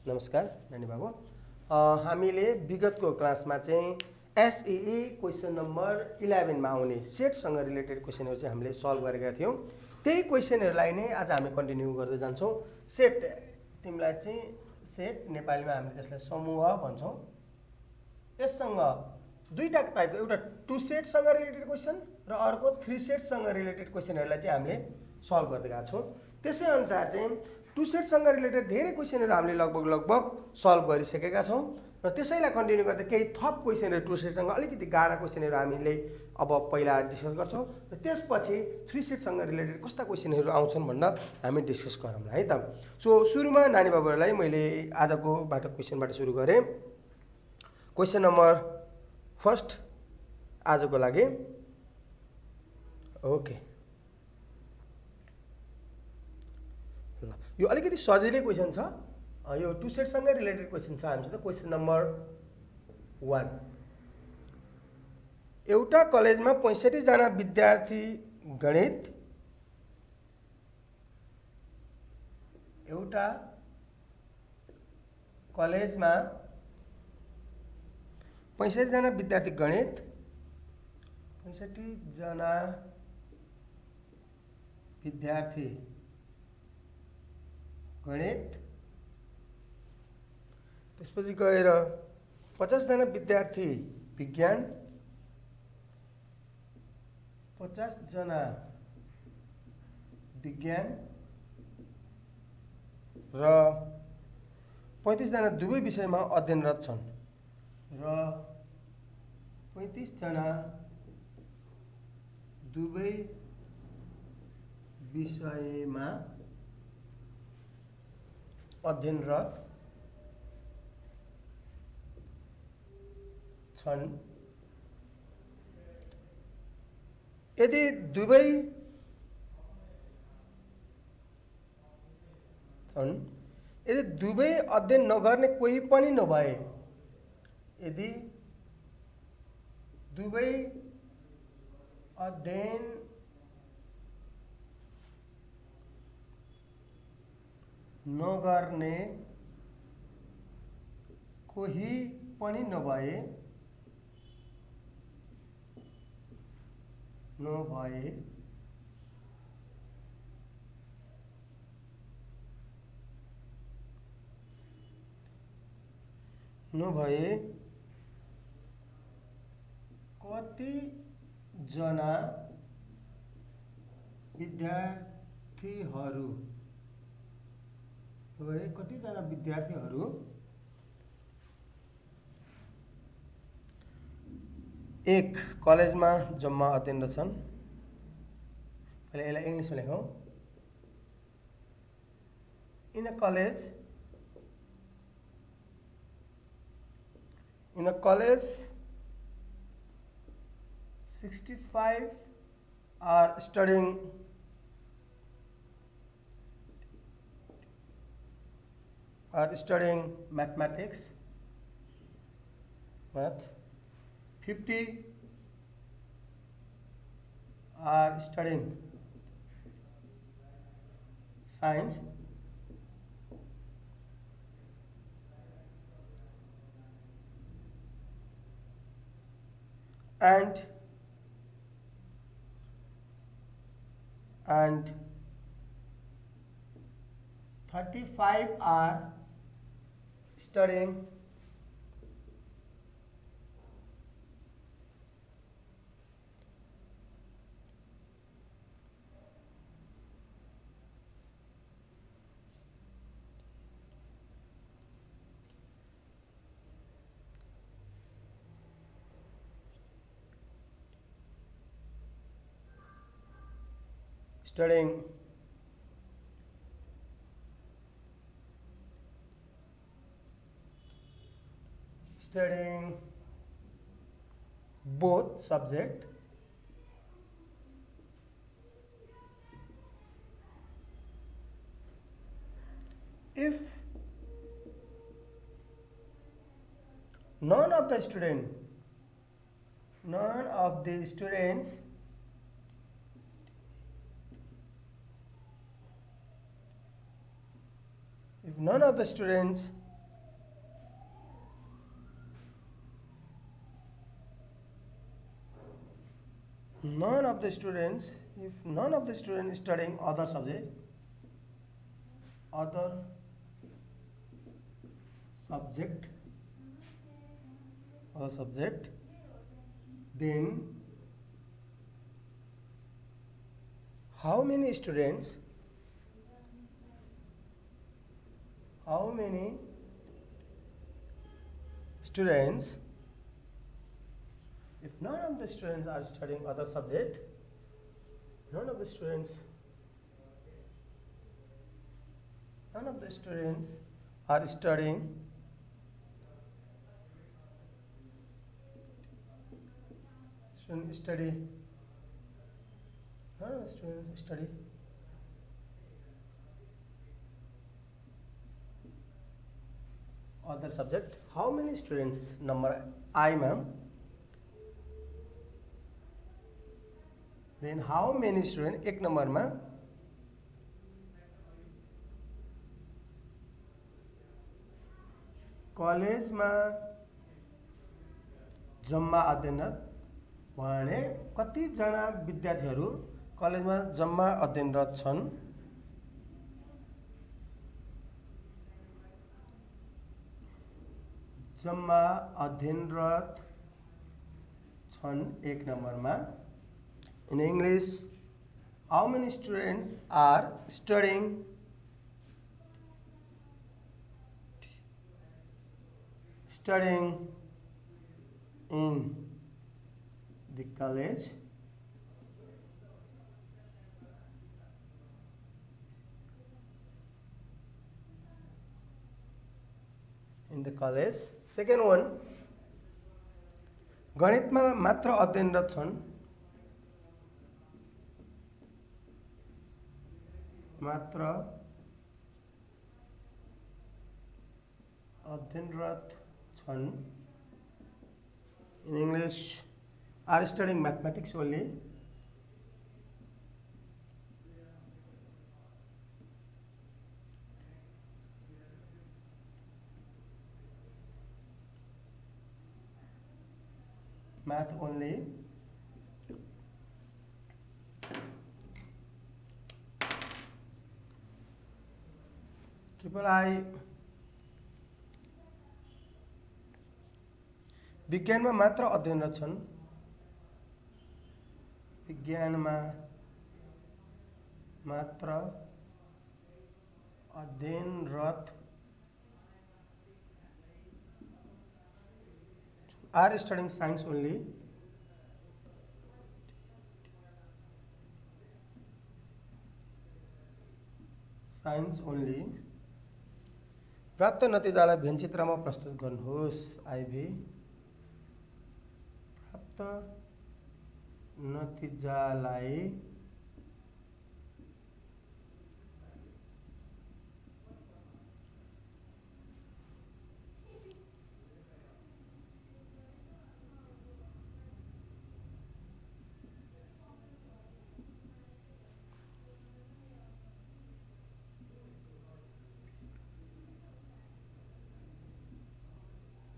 नमस्कार नानी बाबु, हामीले विगतको क्लासमा चाहिँ एसईई क्वेसन नम्बर 11 मा आउने सेटसँग रिलेटेड क्वेसनहरू चाहिँ हामीले सल्भ गरेका थियौँ। त्यही क्वेसनहरूलाई नै आज हामी कन्टिन्यू गर्दै जान्छौँ। सेट, तिमीलाई चाहिँ सेट नेपालीमा हामीले त्यसलाई समूह भन्छौँ। यससँग दुईटा टाइपको, एउटा 2 सेटसँग रिलेटेड क्वेसन र अर्को 3 सेटसँग रिलेटेड क्वेसनहरूलाई चाहिँ हामीले सल्भ गर्दै गएका छौँ। त्यसै अनुसार चाहिँ 2 सेटसँग रिलेटेड धेरै क्वेसनहरू हामीले लगभग सल्भ गरिसकेका छौँ र त्यसैलाई कन्टिन्यू गर्दै केही थप क्वेसनहरू 2 सेटसँग अलिकति गाह्रा क्वेसनहरू हामीले अब पहिला डिस्कस गर्छौँ र त्यसपछि 3 सेटसँग रिलेटेड कस्ता क्वेसनहरू आउँछन् भनेर हामी डिस्कस गरौँला है त। सो सुरुमा नानी बाबुहरूलाई मैले आजकोबाट क्वेसनबाट सुरु गरेँ। क्वेसन नम्बर फर्स्ट आजको लागि, ओके, ल यो अलिकति सजिलै क्वेसन छ। यो 2 सेटसँगै रिलेटेड क्वेसन छ हामीसित। क्वेसन नम्बर 1, एउटा कलेजमा 65 जना विद्यार्थी गणित, एउटा कलेजमा 65 जना विद्यार्थी गणित, 65 जना विद्यार्थी गणित, त्यसपछि गएर 50 जना विद्यार्थी विज्ञान, 50 जना विज्ञान र 35 जना दुवै विषयमा अध्ययनरत छन् र 35 जना दुवै विषयमा अध्ययनरत छन्। यदि दुवै अध्ययन नगर्ने कोही पनि नभए, यदि दुवै अध्ययन नगर्ने कोही पनि नभए कति जना विद्यार्थीहरू एक कलेजमा जम्मा अध्ययनरत छन्। पहिले यसलाई इङ्ग्लिसमा लेखौँ। In a college 65 are studying mathematics, 50 are studying science, and 35 are studying studying both subject. If none of the students if none of the students if none of the students studying other subject, then how many students if none of the students are studying other subject, none of the students are studying study none of the students study other subject. How many students? Number I, ma'am. Then how many students? एक number में college में जम्मा अध्ययनरत भने कतिजना विद्यार्थीहरू कलेजमा जम्मा अध्ययनरत छन्? जम्मा अध्ययनरत छन् एक नम्बरमा. In English, how many students are studying in the college? Second one, गणितमा मात्र अध्ययनरत छन्. मात्र अध्ययनरत छन्. In English, are studying mathematics only. Math only. Triple I विज्ञानमा मात्र अध्ययनरत छन्. विज्ञानमा मात्र अध्ययनरत are studying science only. प्राप्त नतिजालाई व्यञ्चित्रमा प्रस्तुत गर्नुहोस्. आइभी प्राप्त नतिजालाई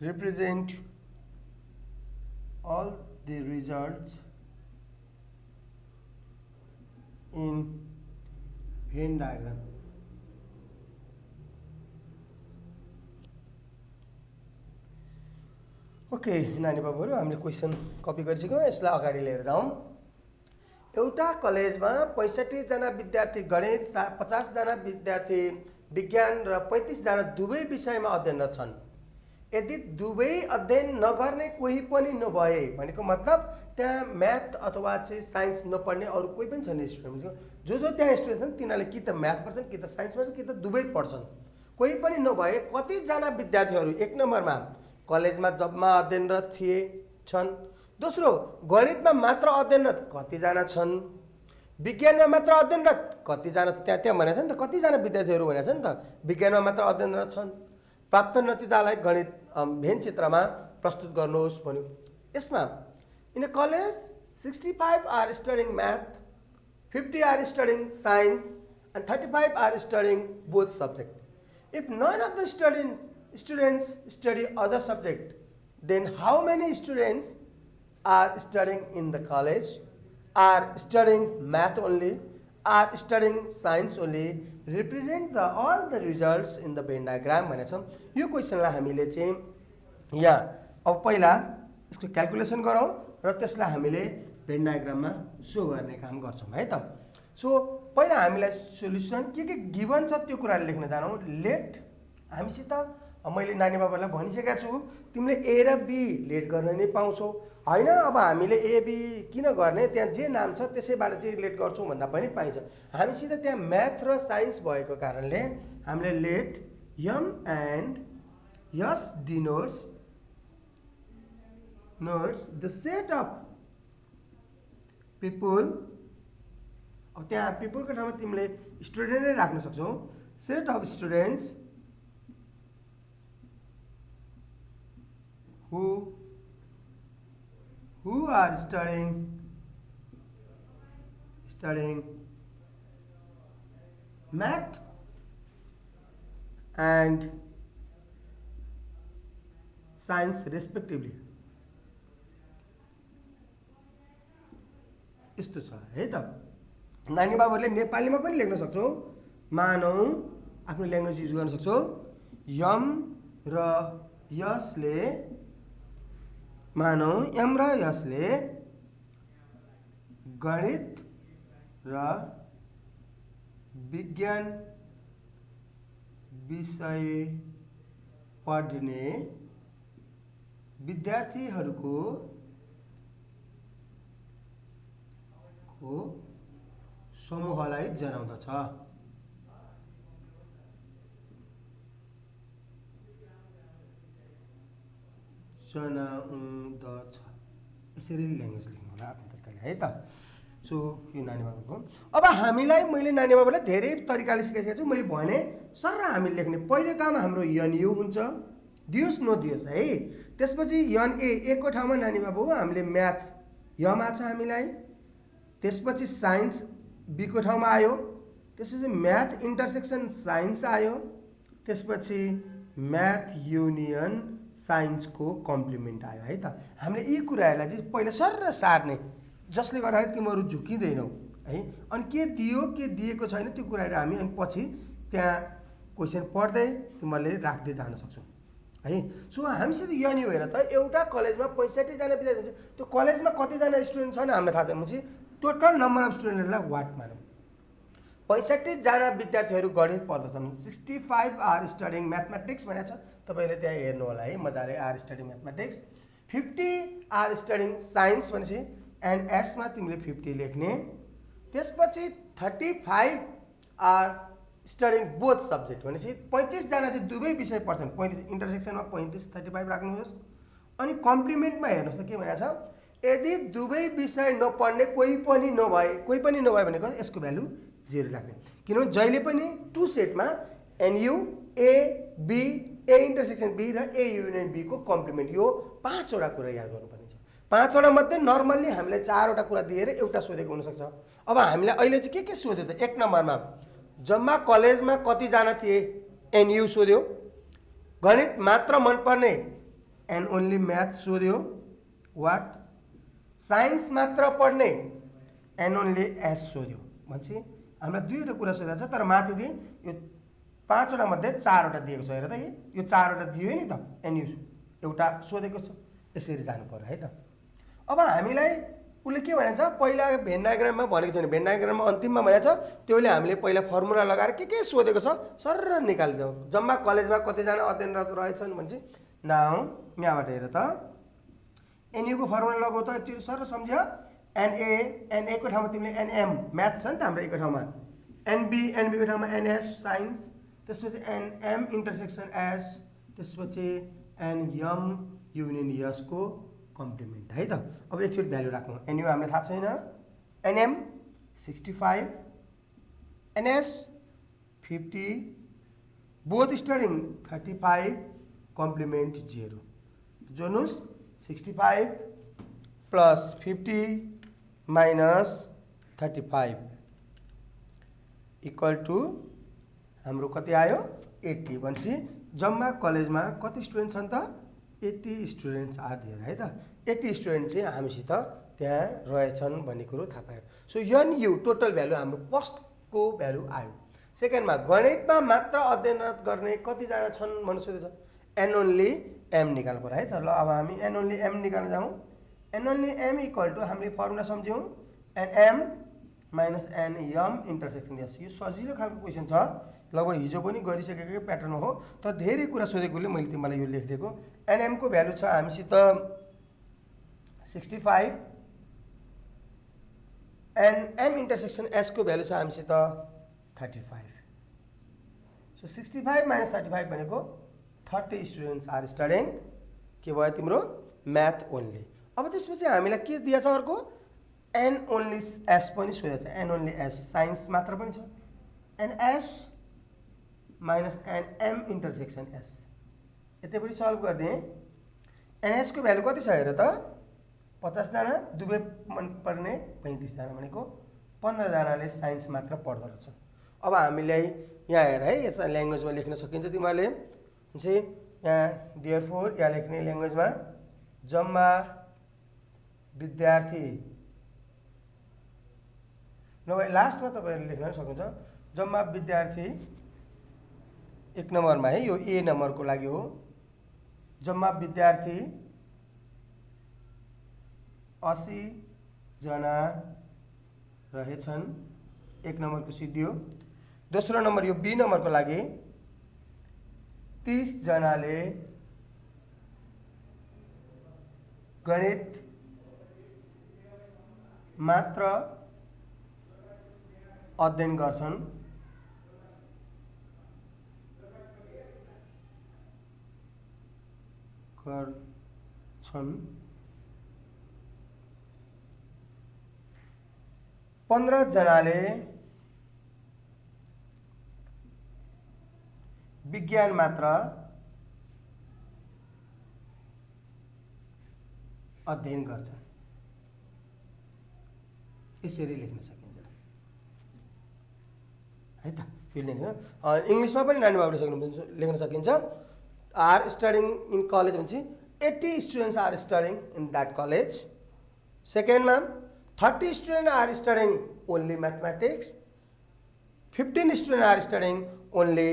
represent all the results in Venn diagram. Okay नानी बाबुहरू, हामीले क्वेसन कपी गरिसक्यौँ. यसलाई अगाडि लिएर जाउँ. एउटा कलेजमा 65 जना विद्यार्थी गणित, 50 जना विद्यार्थी विज्ञान र 35 जना दुवै विषयमा अध्ययनरत छन्. यदि दुवै अध्ययन नगर्ने कोही पनि नभए भनेको मतलब त्यहाँ म्याथ अथवा चाहिँ साइन्स नपढ्ने अरू कोही पनि छैन स्टुडेन्ट. जो त्यहाँ स्टुडेन्ट छन् तिनीहरूले कि त म्याथ पढ्छन् कि त साइन्स पढ्छन् कि त दुवै पढ्छन्. कोही पनि नभए कतिजना विद्यार्थीहरू एक नम्बरमा कलेजमा जम्मा अध्ययनरत छन्. दोस्रो, गणितमा मात्र अध्ययनरत कतिजना छन्. विज्ञानमा मात्र अध्ययनरत कतिजना त्यहाँ भनेको छ नि त, कतिजना विद्यार्थीहरू भनेको छ नि त विज्ञानमा मात्र अध्ययनरत छन्. प्राप्त नतिजालाई गणित भेन चित्रमा प्रस्तुत गर्नुहोस् भन्यो. यसमा in a college 65 are studying math, 50 are studying science and 35 are studying both subject. If none of the students study other subject, then how many students are studying in the college, are studying math only, are studying science only? Represent all the results in the Venn diagram भनेको छ। यो क्वेसनलाई हामीले चाहिँ यहाँ अब पहिला यसको calculation गरौँ र त्यसलाई हामीले भेन डायग्राममा सो गर्ने काम गर्छौँ है त। सो पहिला हामीलाई सोल्युसन के गिभन छ त्यो कुराले लेख्न जानौँ। लेट हामीसित मैले नानी बाबालाई भनिसकेको छु तिमीले ए र बी लेट गर्न नै पाउँछौ होइन। अब हामीले ए बी किन गर्ने, त्यहाँ जे नाम छ त्यसैबाट चाहिँ लेट गर्छौँ भन्दा पनि पाइन्छ। हामीसित त्यहाँ म्याथ र साइन्स भएको कारणले हामीले let M and S denotes the set of people. अब त्यहाँ पिपुलको ठाउँमा तिमीले स्टुडेन्ट नै राख्न सक्छौ। Set of students who are studying math and science respectively। यस्तो छ है त। नानी बाबुहरूले नेपालीमा पनि लेख्न सक्छौ। मानौ आफ्नो ल्याङ्ग्वेज युज गर्न सक्छौ। यम र यसले मानौ एम र यसले गणित र विज्ञान विषय पढ्ने विद्यार्थीहरूको समूहलाई जनाउँदछ। यसरी ल्याङ्ग्वेज लेख्नु होला आफ्नो तरिकाले है त। सो यो नानी बाबुको। अब हामीलाई मैले नानी बाबुलाई धेरै तरिकाले सिकाइसकेको छु। मैले भने सर हामीले लेख्ने पहिलो काम हाम्रो एनयु हुन्छ, दियोस् नदियोस् है। त्यसपछि एन ए को ठाउँमा नानी बाबु हामीले म्याथ यम आछ हामीलाई। त्यसपछि साइन्स बी को ठाउँमा आयो। त्यसपछि म्याथ इन्टरसेक्सन साइन्स आयो। त्यसपछि म्याथ युनियन साइन्सको कम्प्लिमेन्ट आयो है त। हामीले यी कुराहरूलाई चाहिँ पहिला सर सार्ने, जसले गर्दाखेरि तिमीहरू झुकिँदैनौ है। अनि के दियो के दिएको छैन त्यो कुराहरू हामी अनि पछि त्यहाँ क्वेसन पढ्दै तिमीहरूले राख्दै जान सक्छौ है। सो हामीसित यनि हेर त एउटा कलेजमा 65 जना विद्यार्थी हुन्छ। त्यो कलेजमा कतिजना स्टुडेन्ट छन् हामीलाई थाहा छैन भनेपछि टोटल नम्बर अफ स्टुडेन्टहरूलाई वाट मानौँ। 65 जना विद्यार्थीहरू गणित पढ्दछन्। 65 आर स्टडिङ म्याथमेटिक्स भनेको छ, तपाईँले त्यहाँ हेर्नु होला है मजाले। Are studying mathematics. 50 are studying science भनेपछि एनएसमा तिमीले 50 लेख्ने। त्यसपछि 35 आर स्टडिङ बोथ सब्जेक्ट भनेपछि 35 जना चाहिँ दुवै विषय पढ्छन्। 35 इन्टरसेक्सनमा 35 35 राख्नुहोस्। अनि कम्प्लिमेन्टमा हेर्नुहोस् त के भनेको छ, यदि दुवै विषय नपढ्ने कोही पनि नभए भनेको यसको भ्यालु 0 राख्ने। किनभने जहिले पनि टु सेटमा NU A B A intersection B र ए युनियन बी को कम्प्लिमेन्ट, यो 5 वटा कुरा याद गर्नुपर्ने छ। 5 वटा मध्ये नर्मल्ली हामीलाई 4 वटा कुरा दिएर एउटा सोधेको हुनसक्छ। अब हामीलाई अहिले चाहिँ के सोध्यो त, 1 नम्बरमा जम्मा कलेजमा कतिजना थिए एनयु सोध्यो। गणित मात्र मनपर्ने एन्ड ओन्ली म्याथ सोध्यो वाट। साइन्स मात्र पढ्ने एन्ड ओन्ली एस सोध्यो भनेपछि हामीलाई 2वटा कुरा सोधेको छ। तर माथि चाहिँ यो 5 वटा मध्ये 4 वटा दिएको छ। हेर त यो 4 वटा दियो नि त। एनयु एउटा सोधेको छ, यसरी जानु पर्यो है त। अब हामीलाई उसले के भनेको छ, पहिला भेन डायग्राममा भनेको छैन, भेन डायग्राममा अन्तिममा भनेको छ त्यसले हामीले पहिला फर्मुला लगाएर के सोधेको छ सर निकालिदिउँ। जम्मा कलेजमा कतिजना अध्ययनरत रहेछन् भनेपछि नाउ यहाँबाट हेर त एनयु को फर्मुला लगाऊ त एकचोटि सर सम्झ्यो। एनए को ठाउँमा तिमीले एनएम म्याथ छ नि त हाम्रो ए को ठाउँमा, एनबी को ठाउँमा एनएस साइन्स, त्यसपछि एनएम इन्टरसेक्सन एस, त्यसपछि एनएम युनियन यस को कम्प्लिमेन्ट है त। अब एकचोटि भ्यालु राखौँ। एनयु हामीलाई थाहा छैन, NM 65, NS 50, both studying 35, complement 0। जोड्नुहोस् 65 प्लस 50 माइनस 35 इक्वल टु हाम्रो कति आयो 80 भनेपछि जम्मा कलेजमा कति स्टुडेन्ट छन् त 80 स्टुडेन्ट्स आर देयर है त 80 स्टुडेन्ट चाहिँ हामीसित त्यहाँ रहेछन् भन्ने कुरो थाहा पायो सो एनयु टोटल भ्यालु हाम्रो फर्स्टको भ्यालु आयो सेकेन्डमा गणितमा मात्र अध्ययनरत गर्ने कतिजना छन् भन्नु सोधेछ एन ओन्ली एम निकाल्नु पर्यो है त ल अब हामी एन ओन्ली एम निकाल्न जाउँ N only M equal to हामीले फर्मुला सम्झ्यौँ N M minus N M intersection S यो सजिलो खालको क्वेसन छ लगभग हिजो पनि गरिसकेको प्याटर्न हो तर धेरै कुरा सोधेकोले मैले तिमीलाई यो लेखिदिएको एनएमको भ्यालु छ हामीसित 65 एन्ड एम इन्टरसेक्सन एसको भ्यालु छ हामीसित 35 सो 65 माइनस 35 भनेको 30 स्टुडेन्ट्स आर स्टडिङ के भयो तिम्रो म्याथ ओन्ली अब त्यसपछि हामीलाई के दिएछ अर्को एन ओन्ली एस पनि सोधेको छ एन ओन्ली एस साइन्स मात्र पनि छ N S minus N M intersection S यतिपट्टि सल्भ गरिदिएँ एनएसको भ्यालु कति छ हेर त 50 जना दुवै मन पर्ने 35 जना भनेको 15 जनाले साइन्स मात्र पढ्दो रहेछ अब हामीलाई यहाँ हेर है यसलाई ल्याङ्ग्वेजमा लेख्न सकिन्छ तिमीहरूले चाहिँ यहाँ देयरफोर यहाँ लेख्ने ल्याङ्ग्वेजमा जम्मा विद्यार्थी नभए लास्टमा तपाईँहरूले लेख्न सक्नुहुन्छ जम्मा विद्यार्थी 1 नम्बरमा है यो ए नम्बरको लागि हो जम्मा विद्यार्थी 80 जना रहेछन् 1 नम्बरको सिद्धियो दोस्रो नम्बर यो बी नम्बरको लागि 30 जनाले गणित मात्र अध्ययन गर्छन् गर्छन् 15 जनाले विज्ञान मात्र अध्ययन गर्छन् यसरी लेख्न सकिन्छ है त यो लेख्न इंग्लिशमा पनि नानी बाबुले लेख्न सकिन्छ आर स्टडिङ इन कलेज भनेपछि 80 students are studying in that college सेकेन्डमा 30 student are studying only mathematics 15 student are studying only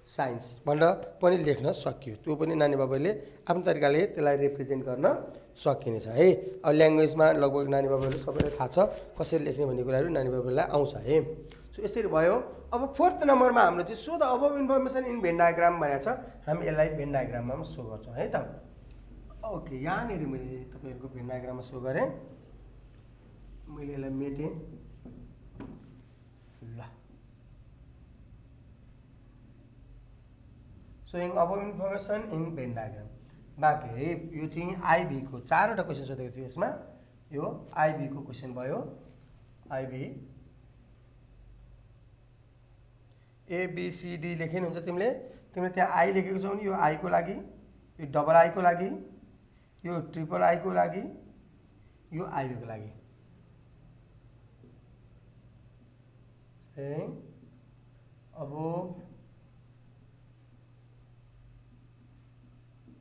science भनेर पनि लेख्न सकियो त्यो पनि नानी बाबुले आफ्नो तरिकाले त्यसलाई रिप्रेजेन्ट गर्न सकिनेछ है अब ल्याङ्ग्वेजमा लगभग नानी बाबुहरूले सबैलाई थाहा छ कसरी लेख्ने भन्ने कुराहरू नानी बाबुलाई आउँछ है सो यसरी भयो अब फोर्थ नम्बरमा हाम्रो चाहिँ so the अबभ information in Venn diagram भनेको छ हामी यसलाई भेन डायग्राममा सो गर्छौँ है त ओके यहाँनिर मैले तपाईँहरूको भेन डायग्राममा सो गरेँ मैले यसलाई मेटेँ ल showing above information in Venn diagram बाँकी है यो चाहिँ आईबी को 4वटा क्वेसन सोधेको थियो यसमा यो आईबी को क्वेसन भयो IB A B C D लेख्नु हुन्छ तिमीले त्यहाँ आई लेखेको छौ नि यो आई को लागि यो डबल आई को लागि यो ट्रिपल आई को लागि यो आईबी को लागि above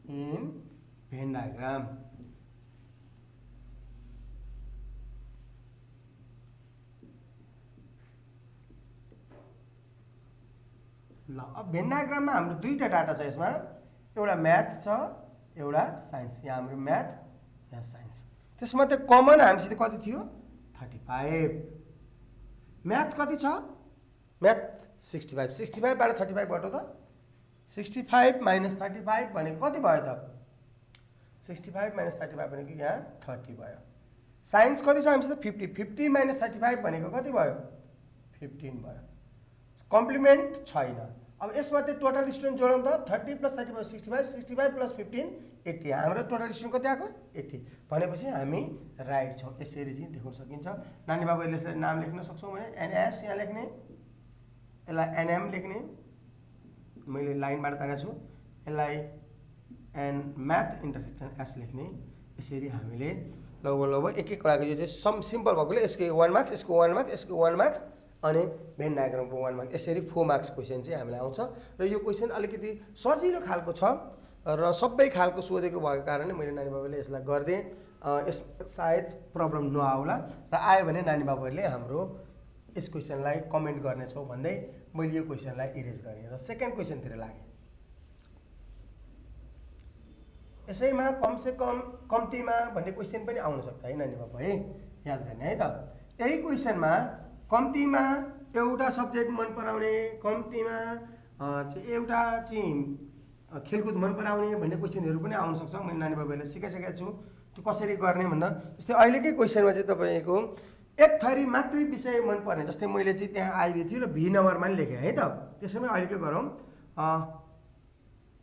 in Venn diagram ल अब भेन डायग्राममा हाम्रो दुईटा डाटा छ यसमा एउटा म्याथ छ एउटा साइन्स यहाँ हाम्रो म्याथ यहाँ साइन्स त्यसमध्ये कमन हामीसित कति थियो 35 म्याथ कति छ म्याथ 65 65 बाट 35 घटाउ त 65 माइनस 35 भनेको कति भयो त 65 माइनस 35 भनेको यहाँ 30 भयो साइन्स कति छ हामीसित 50 50 माइनस 35 भनेको कति भयो 15 भयो कम्प्लिमेन्ट छैन अब यसमा चाहिँ टोटल स्टुडेन्ट जोडौँ त 30 प्लस 35 65 65 प्लस 15 80 हाम्रो टोटल स्टुडेन्ट कति आएको 80 भनेपछि हामी राइट छौँ यसरी चाहिँ देखाउन सकिन्छ नानी बाबुले यसलाई नाम लेख्न सक्छौँ भने एनएस यहाँ लेख्ने यसलाई एनएम लेख्ने मैले लाइनबाट तानेको छु यसलाई एन म्याथ इन्टरसेक्सन एस लेख्ने यसरी हामीले लगभग एक एक कुराको यो चाहिँ सम सिम्पल भएकोले यसको 1 मार्क्स यसको 1 मार्क्स यसको 1 मार्क्स अनि भेन डायग्रामको 1 मार्क्स, यसरी 4 मार्क्स क्वेसन चाहिँ हामीलाई आउँछ। र यो क्वेसन अलिकति सजिलो खालको छ र सबै खालको सोधेको भएको कारणले मैले नानी बाबुले यसलाई गरिदिएँ। यस सायद प्रब्लम नआउला र आयो भने नानी बाबुहरूले हाम्रो यस क्वेसनलाई कमेन्ट गर्नेछौँ भन्दै मैले यो क्वेसनलाई इरेज गरेँ र सेकेन्ड क्वेसनतिर लागेँ। यसैमा कमसेकम कम्तीमा भन्ने क्वेसन पनि आउन सक्छ है नानी बाबु है, याद गर्ने है त। यही क्वेसनमा कम्तीमा एउटा सब्जेक्ट मन पराउने, कम्तीमा एउटा चाहिँ खेलकुद मन पराउने भन्ने क्वेसनहरू पनि आउन सक्छ। मैले नानी बाबुहरूलाई सिकाइसकेको छु त्यो कसरी गर्ने भन्दा। जस्तै अहिलेकै क्वेसनमा चाहिँ तपाईँको एक थरी मात्रै विषय मन पर्ने, जस्तै मैले चाहिँ त्यहाँ आइबी थियो र भी नम्बरमा नि लेखेँ है त। त्यसैमा अहिलेकै गरौँ,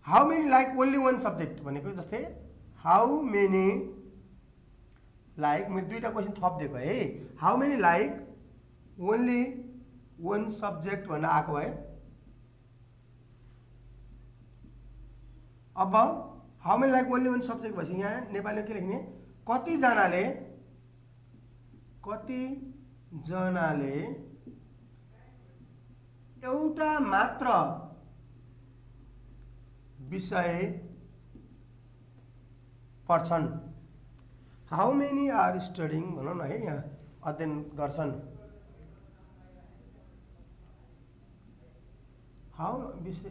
how many like only one subject भनेको, जस्तै हाउ मेनी लाइक, मैले दुईवटा क्वेसन थपिदिएको है। How many like only one subject भनेर आएको है। अब how many like only one subject भएपछि यहाँ नेपालीमा के लेख्ने, कतिजनाले एउटा मात्र विषय पढ्छन्। हाउ मेनी आर स्टडिङ भनौँ न है, यहाँ अध्ययन गर्छन्।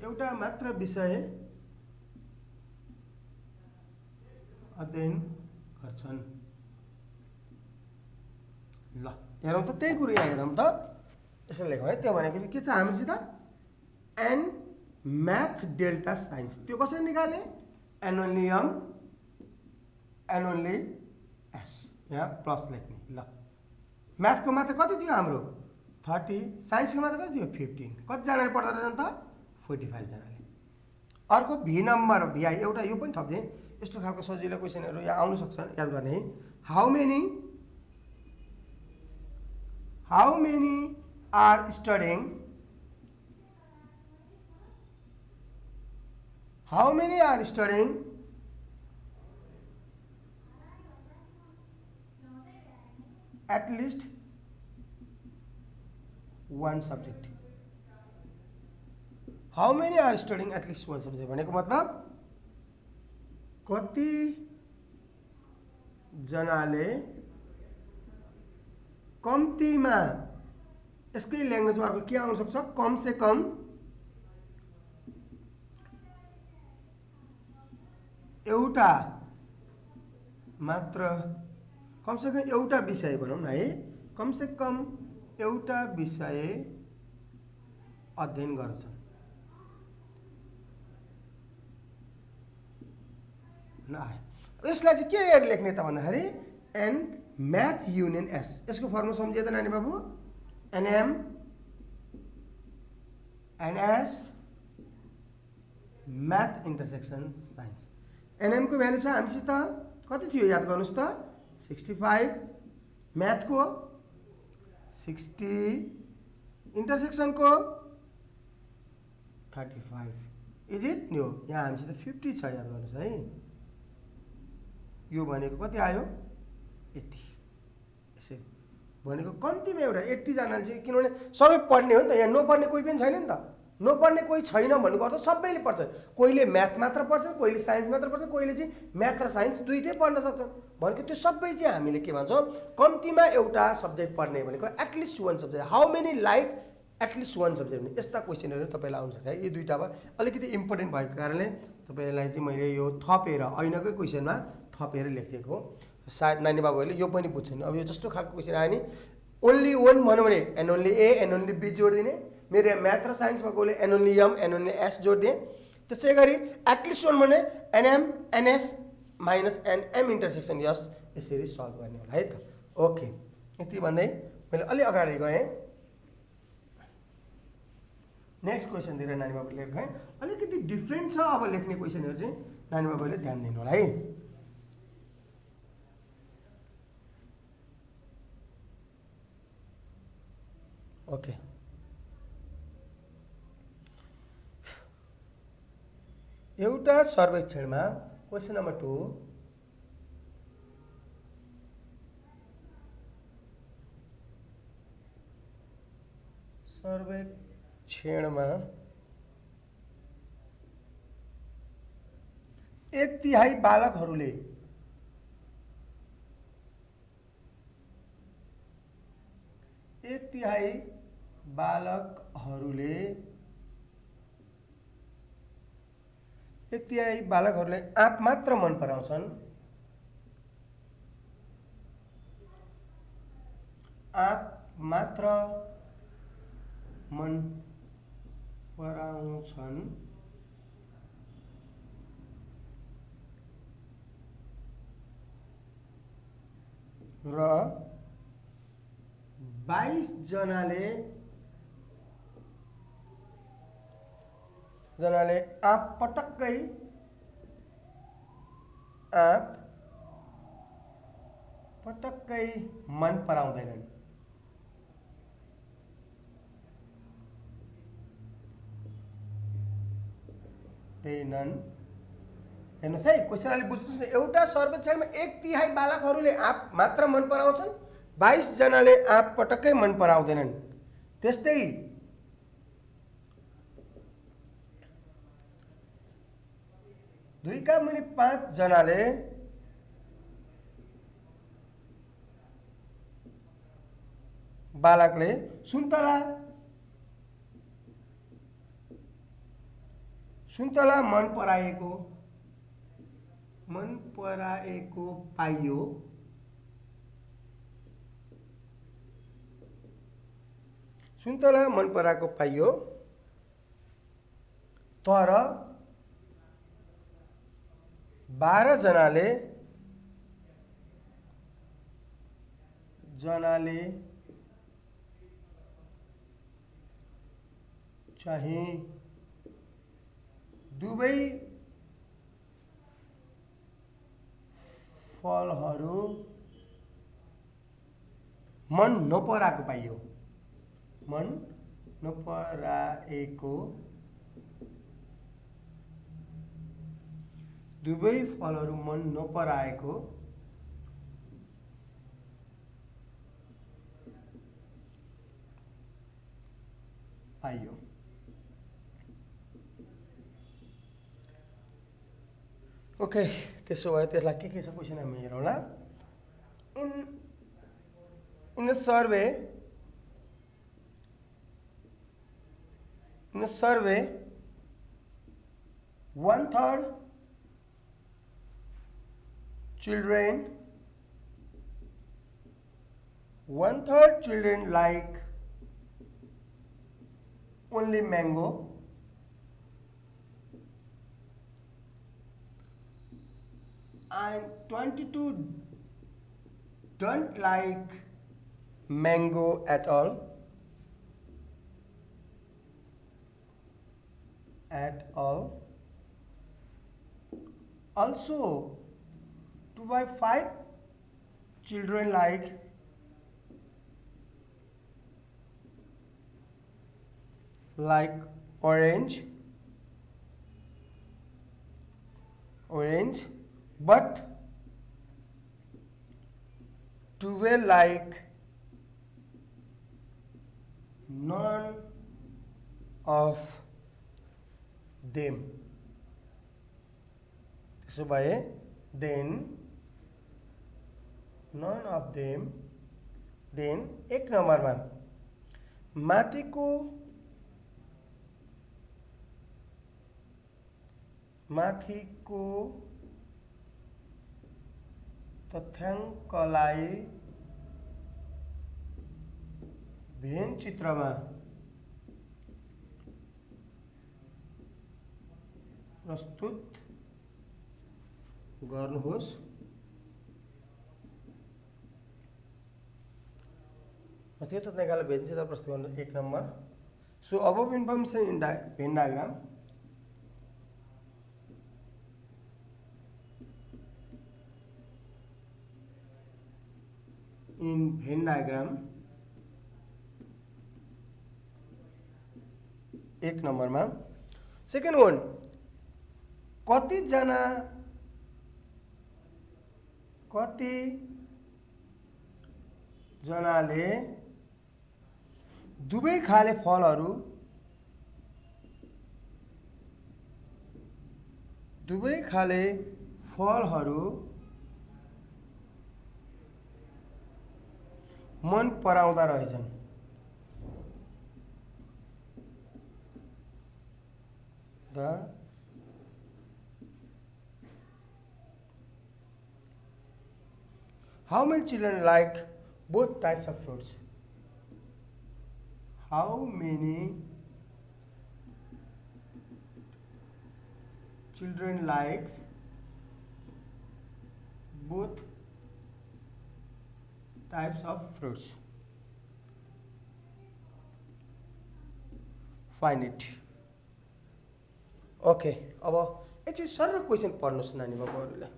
एउटा मात्र विषय अध्ययन गर्छन्। ल हेरौँ त, त्यही कुरो यहाँ हेरौँ त, यसरी लेखौँ है। त्यो भनेको चाहिँ के छ हामीसित, एन म्याथ डेल्टा साइन्स। त्यो कसरी निकाल्ने, N only M N only S, यहाँ प्लस लेख्ने। ल म्याथको मात्र कति थियो हाम्रो 30, साइन्सको मात्र कति थियो 15। कतिजनाले पढ्दो रहेछन् त 45 जनाले। अर्को भी नम्बर भिआई एउटा यो पनि थप्दिएँ। यस्तो खालको सजिलो क्वेसनहरू यहाँ आउन सक्छ, याद गर्ने है। How many are studying, how many are studying at least one subject. How many are studying at least one subject भनेको मतलब कति जनाले कम्तीमा, यसकै ल्याङ्ग्वेजमा अर्को के आउन सक्छ, कम से कम एउटा मात्र, कम से कम एउटा विषय भनौँ न है, कम से कम एउटा विषय अध्ययन गर्छन्। यसलाई चाहिँ के लेख्ने त भन्दाखेरि एन म्याथ युनियन एस। यसको फर्मुला सम्झिए त नानी बाबु, NM NS math intersection science. NM को भ्यालु छ हामीसित कति थियो याद गर्नुहोस् त, 65, म्याथको 60, इन्टरसेक्सनको 35। इज इट न्यू, यहाँ हामीसित 50 छ, याद गर्नुहोस् है। यो भनेको कति आयो 80। यसरी भनेको कम्तीमा एउटा 80 जनाले चाहिँ, किनभने सबै पढ्ने हो नि त, यहाँ नपढ्ने कोही पनि छैन नि त। नपढ्ने कोही छैन भन्नुको अर्थ सबैले पढ्छन्। कोहीले म्याथ मात्र पढ्छन्, कोहीले साइन्स मात्र पढ्छन्, कोहीले चाहिँ म्याथ र साइन्स दुइटै पढ्न सक्छन्। भनेको त्यो सबै चाहिँ हामीले के भन्छौँ, कम्तीमा एउटा सब्जेक्ट पढ्ने भनेको at least one subject. How many like at least one subject भने यस्ता क्वेसनहरू तपाईँलाई आउन सक्छ है। यी दुईवटामा अलिकति इम्पोर्टेन्ट भएको कारणले तपाईँलाई चाहिँ मैले यो थपेर ऐनाकै क्वेसनमा थपेर लेखिदिएको हो। सायद नानी बाबुहरूले यो पनि बुझ्छन्। अब यो जस्तो खालको क्वेसन आयो नि, ओन्ली वान भनौँ भने N only A N only B जोडिदिने। मेरो म्याथ र साइन्समा गएले N only M N only S जोडिदिएँ। त्यसै गरी एटलिस्ट वान भने NM NS minus NM intersection S, यसरी सल्भ गर्ने होला है त। ओके, यति भन्दै मैले अलि अगाडि गएँ। नेक्स्ट क्वेसनतिर नानी बाबुले गएँ। अलिकति डिफ्रेन्ट छ अब लेख्ने क्वेसनहरू चाहिँ, नानी बाबुले ध्यान दिनु होला है। ओके, एउटा सर्वेक्षणमा क्वेसन नम्बर 2, सर्वेक्षणमा 1/3 बालकहरूले आँप मात्र मन पराउँछन्। आँप मात्र मन पराउँछन् र 22 जनाले आँप पटक्कै मन पराउँदैनन्। हेर्नुहोस् है, क्वेसनले बुझ्नुहोस् न। एउटा सर्वेक्षणमा 1/3 बालकहरूले आँप मात्र मन पराउँछन्, 22 जनाले आँप पटक्कै मन पराउँदैनन्। त्यस्तै 2/5 जनाले बालकले सुन्तला मन पराएको पाइयो। सुन्तला मन पराएको पाइयो, तर 12 जनाले चाहिँ दुवै फलहरू मन नपराएको पाइयो। दुवै फलहरू मन नपराएको पाइयो। ओके, त्यसो भए त्यसलाई के छ क्वेसन हामी हेरौँला। In the survey 1/3 children like only mango, and 22 don't like mango at all. Also 2/5 children like orange, but 12 like none of them. त्यसो भए then none of them, then 1 नम्बरमा माथिको तथ्याङ्कलाई भेन चित्रमा प्रस्तुत गर्नुहोस्। माथिको तथ्याङ्कलाई भेन चित्रमा प्रस्तुत गर्नु 1 number. So above information in Venn diagram, in Venn diagram 1 नम्बरमा। सेकेन्ड वान, कति जनाले दुवै खाले फलहरू मन पराउँदा रहेछन्। How many children like both types of fruits? How many children likes both types of fruits? Find it. Okay, अब एकचोटि सरल क्वेसन पढ्नुहोस् नानी बाबुहरूले।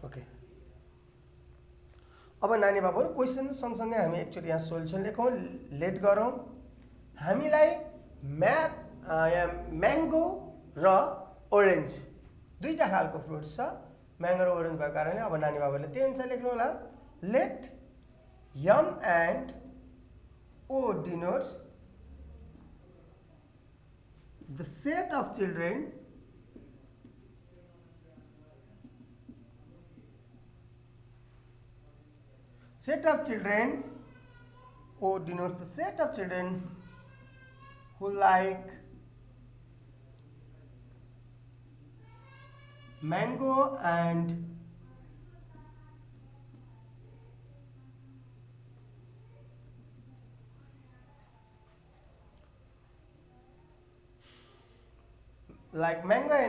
ओके, अब नानी बाबुहरू क्वेसन सँगसँगै हामी एकचोटि यहाँ सोल्युसन लेखौँ, लेट गरौँ। हामीलाई म्याङ्गो र ओरेन्ज दुईटा खालको फ्रुट्स छ, म्याङ्गो र ओरेन्ज भएको कारणले अब नानी बाबुहरूले त्यही अनुसार लेख्नु होला। Let M and O denotes the set of children O denotes the set of children who like mango and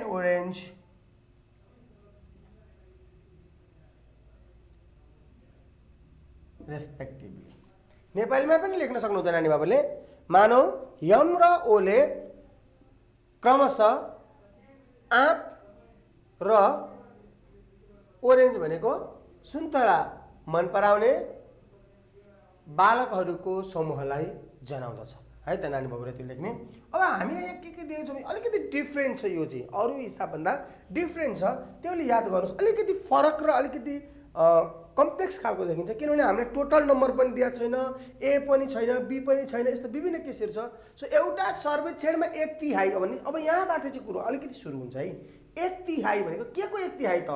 orange respectively. नेपालीमा पनि लेख्न सक्नुहुन्छ नानी बाबुले। मानौ यम र ओले क्रमशः आँप र ओरेन्ज भनेको सुन्तला मन पराउने बालकहरूको समूहलाई जनाउँदछ है त नानी बाबुले त्यो लेख्ने। अब हामीले यहाँ के दिएको छौँ अलिकति डिफ्रेन्ट छ, यो चाहिँ अरू हिसाबभन्दा डिफ्रेन्ट छ, त्यसले याद गर्नुहोस्। अलिकति फरक र अलिकति कम्प्लेक्स खालको देखिन्छ, किनभने हामीले टोटल नम्बर पनि दिएको छैन, ए पनि छैन, बी पनि छैन, यस्तो विभिन्न केसहरू छ। सो एउटा सर्वेक्षणमा 1/3 हो भने अब यहाँबाट चाहिँ कुरो अलिकति सुरु हुन्छ है। 1/3 भनेको के को 1/3 त?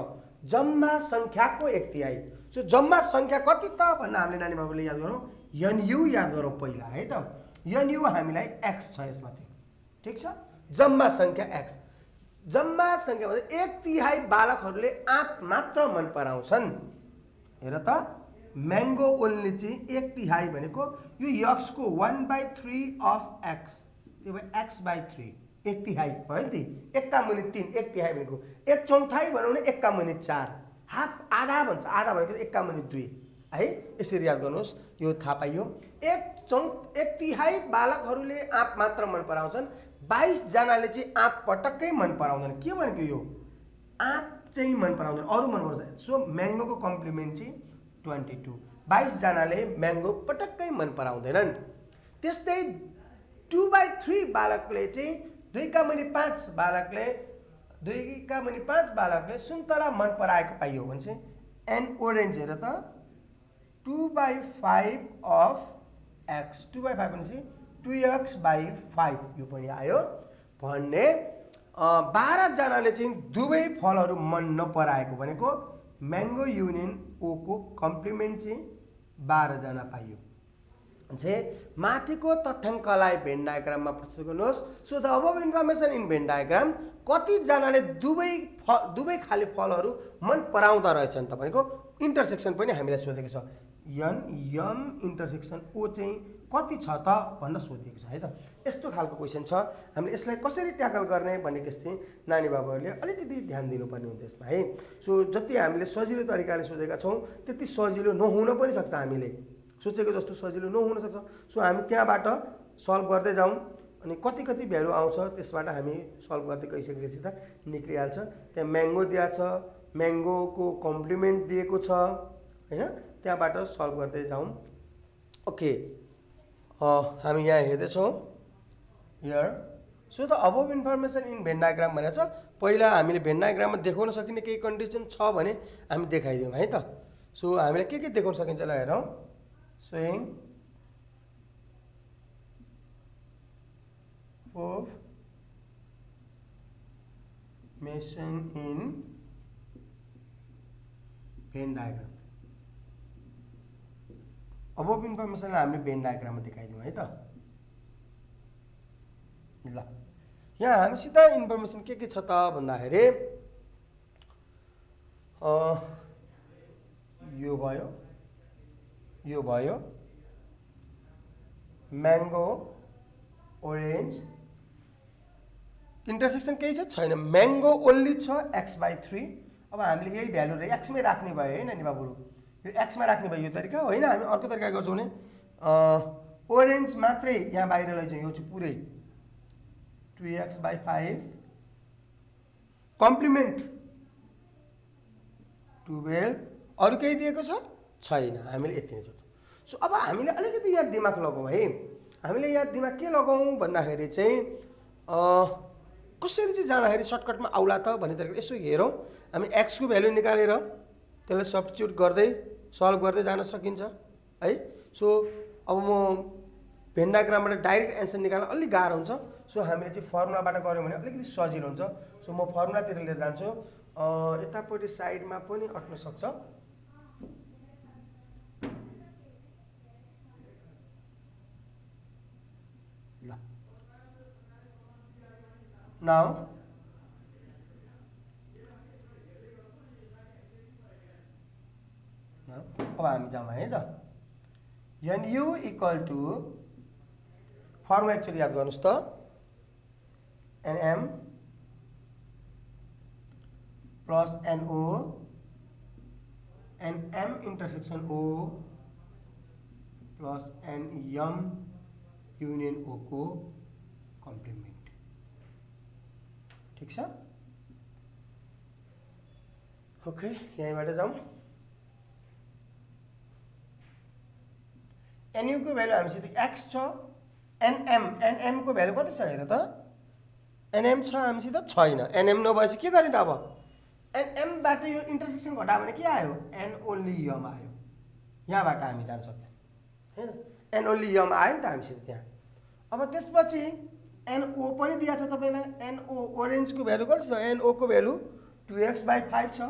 जम्मा सङ्ख्याको 1/3। सो जम्मा सङ्ख्या कति त भन्दा हामीले नानी बाबुले याद गरौँ, एनयु याद गरौँ पहिला है त। एनयु हामीलाई एक्स छ यसमा चाहिँ, ठिक छ। जम्मा सङ्ख्या एक्स, जम्मा सङ्ख्या भन्दा 1/3 बालकहरूले आँप मात्र मन पराउँछन्। हेर त, म्याङ्गो ओन्ली चाहिँ 1/3 भनेको यो एक्सको 1/3 अफ एक्स, त्यो भयो x/3, 1/3 भयो नि। 1/3, 1/3 भनेको 1/4 भनौँ भने 1/4, हाफ आधा भन्छ, आधा भनेको 1/2 है। यसरी याद गर्नुहोस्, यो थाहा पाइयो। 1/3 बालकहरूले आँप मात्र मन पराउँछन्, 22 जनाले चाहिँ आँप पटक्कै मन पराउँदैन। के भनेको यो? आँप चाहिँ मन पराउँदैन, अरू मन पराउँछ। सो म्याङ्गोको कम्प्लिमेन्ट चाहिँ 22, 22 जनाले म्याङ्गो पटक्कै मन पराउँदैनन्। त्यस्तै 2/3 बालकले चाहिँ 2/5 बालकले सुन्तला मन पराएको पाइयो भने चाहिँ एन्ड ओरेन्ज हेर त 2/5 अफ एक्स, 2/5 भनेपछि 2x/5 यो पनि आयो भन्ने। 12 जनाले चाहिँ दुवै फलहरू मन नपराएको भनेको म्याङ्गो युनियन ओ को कम्प्लिमेन्ट चाहिँ 12 जना पाइयो। चाहिँ माथिको तथ्याङ्कलाई भेन डायग्राममा प्रस्तुत गर्नुहोस्। So the अबभ information in Venn diagram, कति जनाले दुवै खाले फलहरू मन पराउँदा रहेछन् त भनेको इन्टरसेक्सन पनि हामीलाई सोधेको छ। यम इन्टरसेक्सन ओ चाहिँ कति छ त भनेर सोधिएको छ है त। यस्तो खालको क्वेसन छ, हामीले यसलाई कसरी ट्याकल गर्ने भन्ने केस चाहिँ नानी बाबुहरूले अलिकति ध्यान दिनुपर्ने हुन्छ यसमा है। सो जति हामीले सजिलो तरिकाले सोधेका छौँ त्यति सजिलो नहुन पनि सक्छ, हामीले सोचेको जस्तो सजिलो नहुन सक्छ। सो हामी त्यहाँबाट सल्भ गर्दै जाउँ, अनि कति कति भ्यालु आउँछ त्यसबाट हामी सल्भ गर्दै गइसकेपछि त निक्लिहाल्छ। त्यहाँ म्याङ्गो दिएको छ, म्याङ्गोको कम्प्लिमेन्ट दिएको छ होइन, त्यहाँबाट सल्भ गर्दै जाउँ। ओके, हामी यहाँ हेर्दैछौँ here so the above information in Venn diagram भनेको छ। पहिला हामीले भेन डायग्राममा देखाउन सकिने केही कन्डिसन छ भने हामी देखाइदिउँ है त। सो हामीलाई के देखाउन सकिन्छ ल हेरौँ। Showing above information in Venn diagram. Above इन्फर्मेसनलाई हामीले भेन डायग्राममा देखाइदिउँ है त। ल यहाँ हामीसित इन्फर्मेसन के छ त भन्दाखेरि यो भयो म्याङ्गो ओरेन्ज इन्टरसेक्सन केही छैन। म्याङ्गो ओन्ली छ x/3। अब हामीले यही भ्यालु एक्समै राख्ने भयो है नानी बाबुहरू, यो एक्समा राख्ने भयो यो तरिका होइन। हामी अर्को तरिका गर्छौँ भने ओरेन्ज मात्रै यहाँ बाहिर लैजाउँ, यो चाहिँ पुरै 2x/5 कम्प्लिमेन्ट 12 अरू केही दिएको छैन। हामीले यति नै सोच्छौँ। सो अब हामीले अलिकति यहाँ दिमाग लगाउँ है। हामीले यहाँ दिमाग के लगाउँ भन्दाखेरि चाहिँ कसरी चाहिँ जाँदाखेरि सर्टकटमा आउला त भन्ने तरिकाले यसो हेरौँ। हामी एक्सको भ्यालु निकालेर त्यसलाई सब्स्टिट्युट गर्दै सल्भ गर्दै जान सकिन्छ है। सो अब म भेन डायग्रामबाट डाइरेक्ट एन्सर निकाल्न अलिक गाह्रो हुन्छ। सो हामीले चाहिँ फर्मुलाबाट गऱ्यौँ भने अलिकति सजिलो हुन्छ। सो म फर्मुलातिर लिएर जान्छु। यतापट्टि साइडमा पनि अट्न सक्छ। ल नाउ अब हामी जाउँ है त। NU equal to formula actually याद गर्नुहोस् त, NM plus NO NM intersection O plus NM union O को कम्प्लिमेन्ट। ठिक छ। ओके यहीँबाट जाउँ। NU को भ्यालु हामीसित x छ। NM को भ्यालु कति छ हेर त। NM छ हामीसित छैन। NM नभएपछि के गर्ने त अब। NM बाट यो इन्टरसेक्सन घटायो भने के आयो, N ओन्ली यम आयो। यहाँबाट हामी जान सक्यौँ हैन। N ओन्ली यम आयो नि त हामीसित त्यहाँ। अब त्यसपछि NO पनि दिएको छ तपाईँलाई। NO ओरेन्जको भ्यालु कति छ, NO को भ्यालु 2x/5 छ।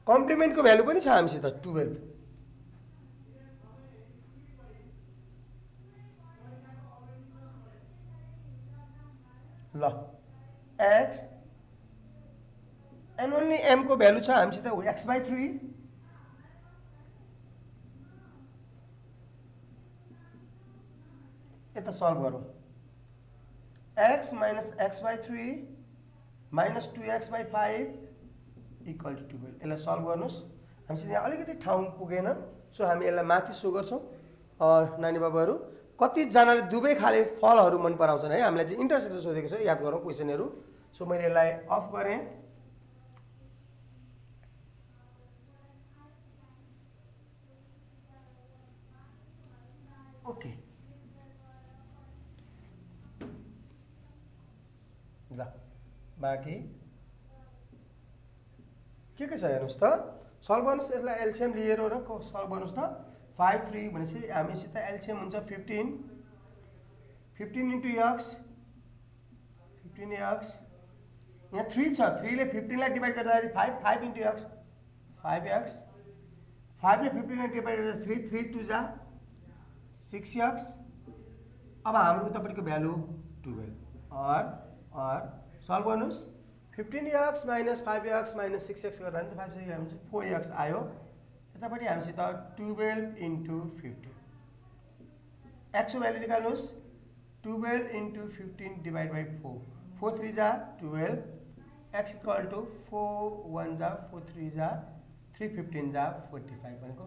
कम्प्लिमेन्टको भ्यालु पनि छ हामीसित 12। ल x एन्ड ओन्ली m को भ्यालु छ हामीसित x/3। यता सल्भ गरौँ। x minus x/3 minus 2x/5 equal to 12। यसलाई सल्भ गर्नुहोस्। हामीसित यहाँ अलिकति ठाउँ पुगेन। सो हामी यसलाई माथि सो गर्छौँ। नानी बाबाहरू कतिजनाले दुवै खाले फलहरू मन पराउँछन् है। हामीलाई चाहिँ इन्टरसेक्सन सोधेको छ, याद गरौँ क्वेसनहरू। सो मैले यसलाई अफ गरेँ। ओके ल बाँकी के छ हेर्नुहोस् त। सल्भ गर्नुहोस्। यसलाई एलसिएम लिएर र सल्भ गर्नुहोस् त। 5 3 भनेपछि हामीसित एलसिएम हुन्छ 15 इन्टु x 15x। यहाँ 3 छ। 3 ले 15 लाई डिभाइड गर्दाखेरि 5 इन्टु x 5x। 5 ले 15 लाई डिभाइड गर्दा 3 2 जा 6x। अब हाम्रो उतापट्टिको भ्यालु 12 और सल्भ गर्नुहोस्। 15x minus 5x minus 6x गर्दा पनि 5 4x आयो। यतापट्टि हामीसित 12 इन्टु 15 x को भ्यालु निकाल्नुहोस्। 12 इन्टु 15 डिभाइड बाई 4 4 3 जा 12 x इक्वल टु 4 1 जा 4 3 जा 3 15 जा 45 भनेको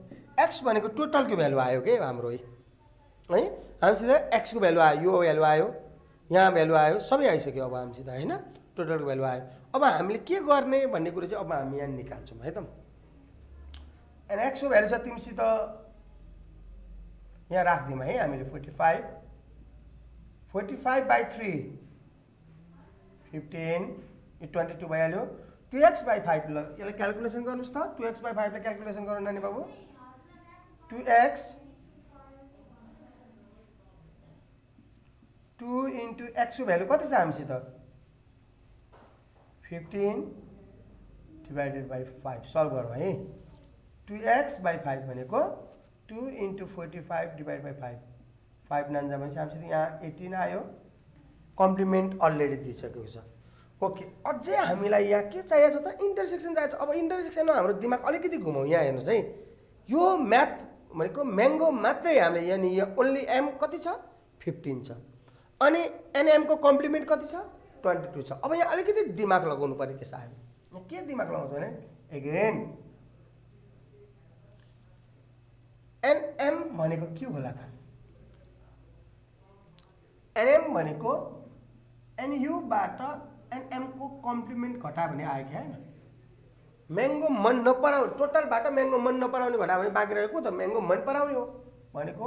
x भनेको टोटलको भ्यालु आयो के हाम्रो है। हामीसित x को भ्यालु आयो, यो भ्यालु आयो, यहाँ भ्यालु आयो, सबै आइसक्यो अब हामीसित हैन। टोटलको भ्यालु आयो। अब हामीले के गर्ने भन्ने कुरा चाहिँ अब हामी यहाँ निकाल्छौँ है त। एन्ड x को भ्यालु छ तिमीसित यहाँ राख्दियौँ है हामीले 45/3 15 यो 22 भइहाल्यो 2x/5 ल यसलाई क्याल्कुलेसन गर्नुस् त 2x/5 लाई क्याल्कुलेसन गरौँ नानी बाबु 2x 2 into x को भ्यालु कति छ हामीसित 15/5 सल्भ गरौँ है 2x/5 भनेको 2 into 45/5 5 9 भनेपछि हामीसित यहाँ 18 आयो कम्प्लिमेन्ट अलरेडी दिइसकेको छ ओके अझै हामीलाई यहाँ के चाहिएको छ त इन्टरसेक्सन चाहिएको छ अब इन्टरसेक्सनमा हाम्रो दिमाग अलिकति घुमाउँ यहाँ हेर्नुहोस् है यो म्याथ भनेको म्याङ्गो मात्रै हामीले यहाँ ओन्ली एम कति छ 15 छ अनि एनएम को कम्प्लिमेन्ट कति छ 22 छ अब यहाँ अलिकति दिमाग लगाउनु पर्यो के साहब यहाँ के दिमाग लगाउँछ भने एगेन एनएम भनेको के होला त एनएम भनेको एनयुबाट एनएम को कम्प्लिमेन्ट घटा भने आयो कि हैन म्याङ्गो मन नपराउने टोटलबाट म्याङ्गो मन नपराउने घटा भने बाँकी रहेको त म्याङ्गो मन पराउने हो भनेको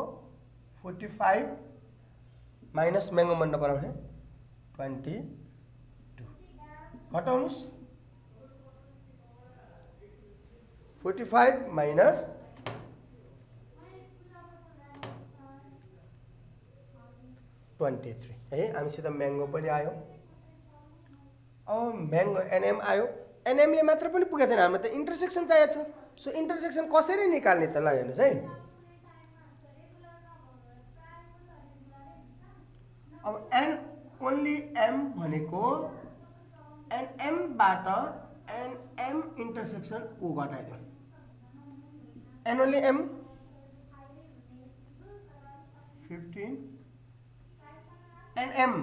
45 माइनस म्याङ्गो मन नपराउने 22 घटाउनुस् 45 माइनस 23 है हामीसित म्याङ्गो पनि आयो अब म्याङ्गो एनएम आयो एनएमले मात्र पनि पुगेको छैन हामीलाई त इन्टरसेक्सन चाहिएको छ सो इन्टरसेक्सन कसरी निकाल्ने त ल हेर्नुहोस् है अब एन ओन्ली एम भनेको एनएमबाट एनएम इन्टरसेक्सन ओ घटाइदियो N only M 15 NM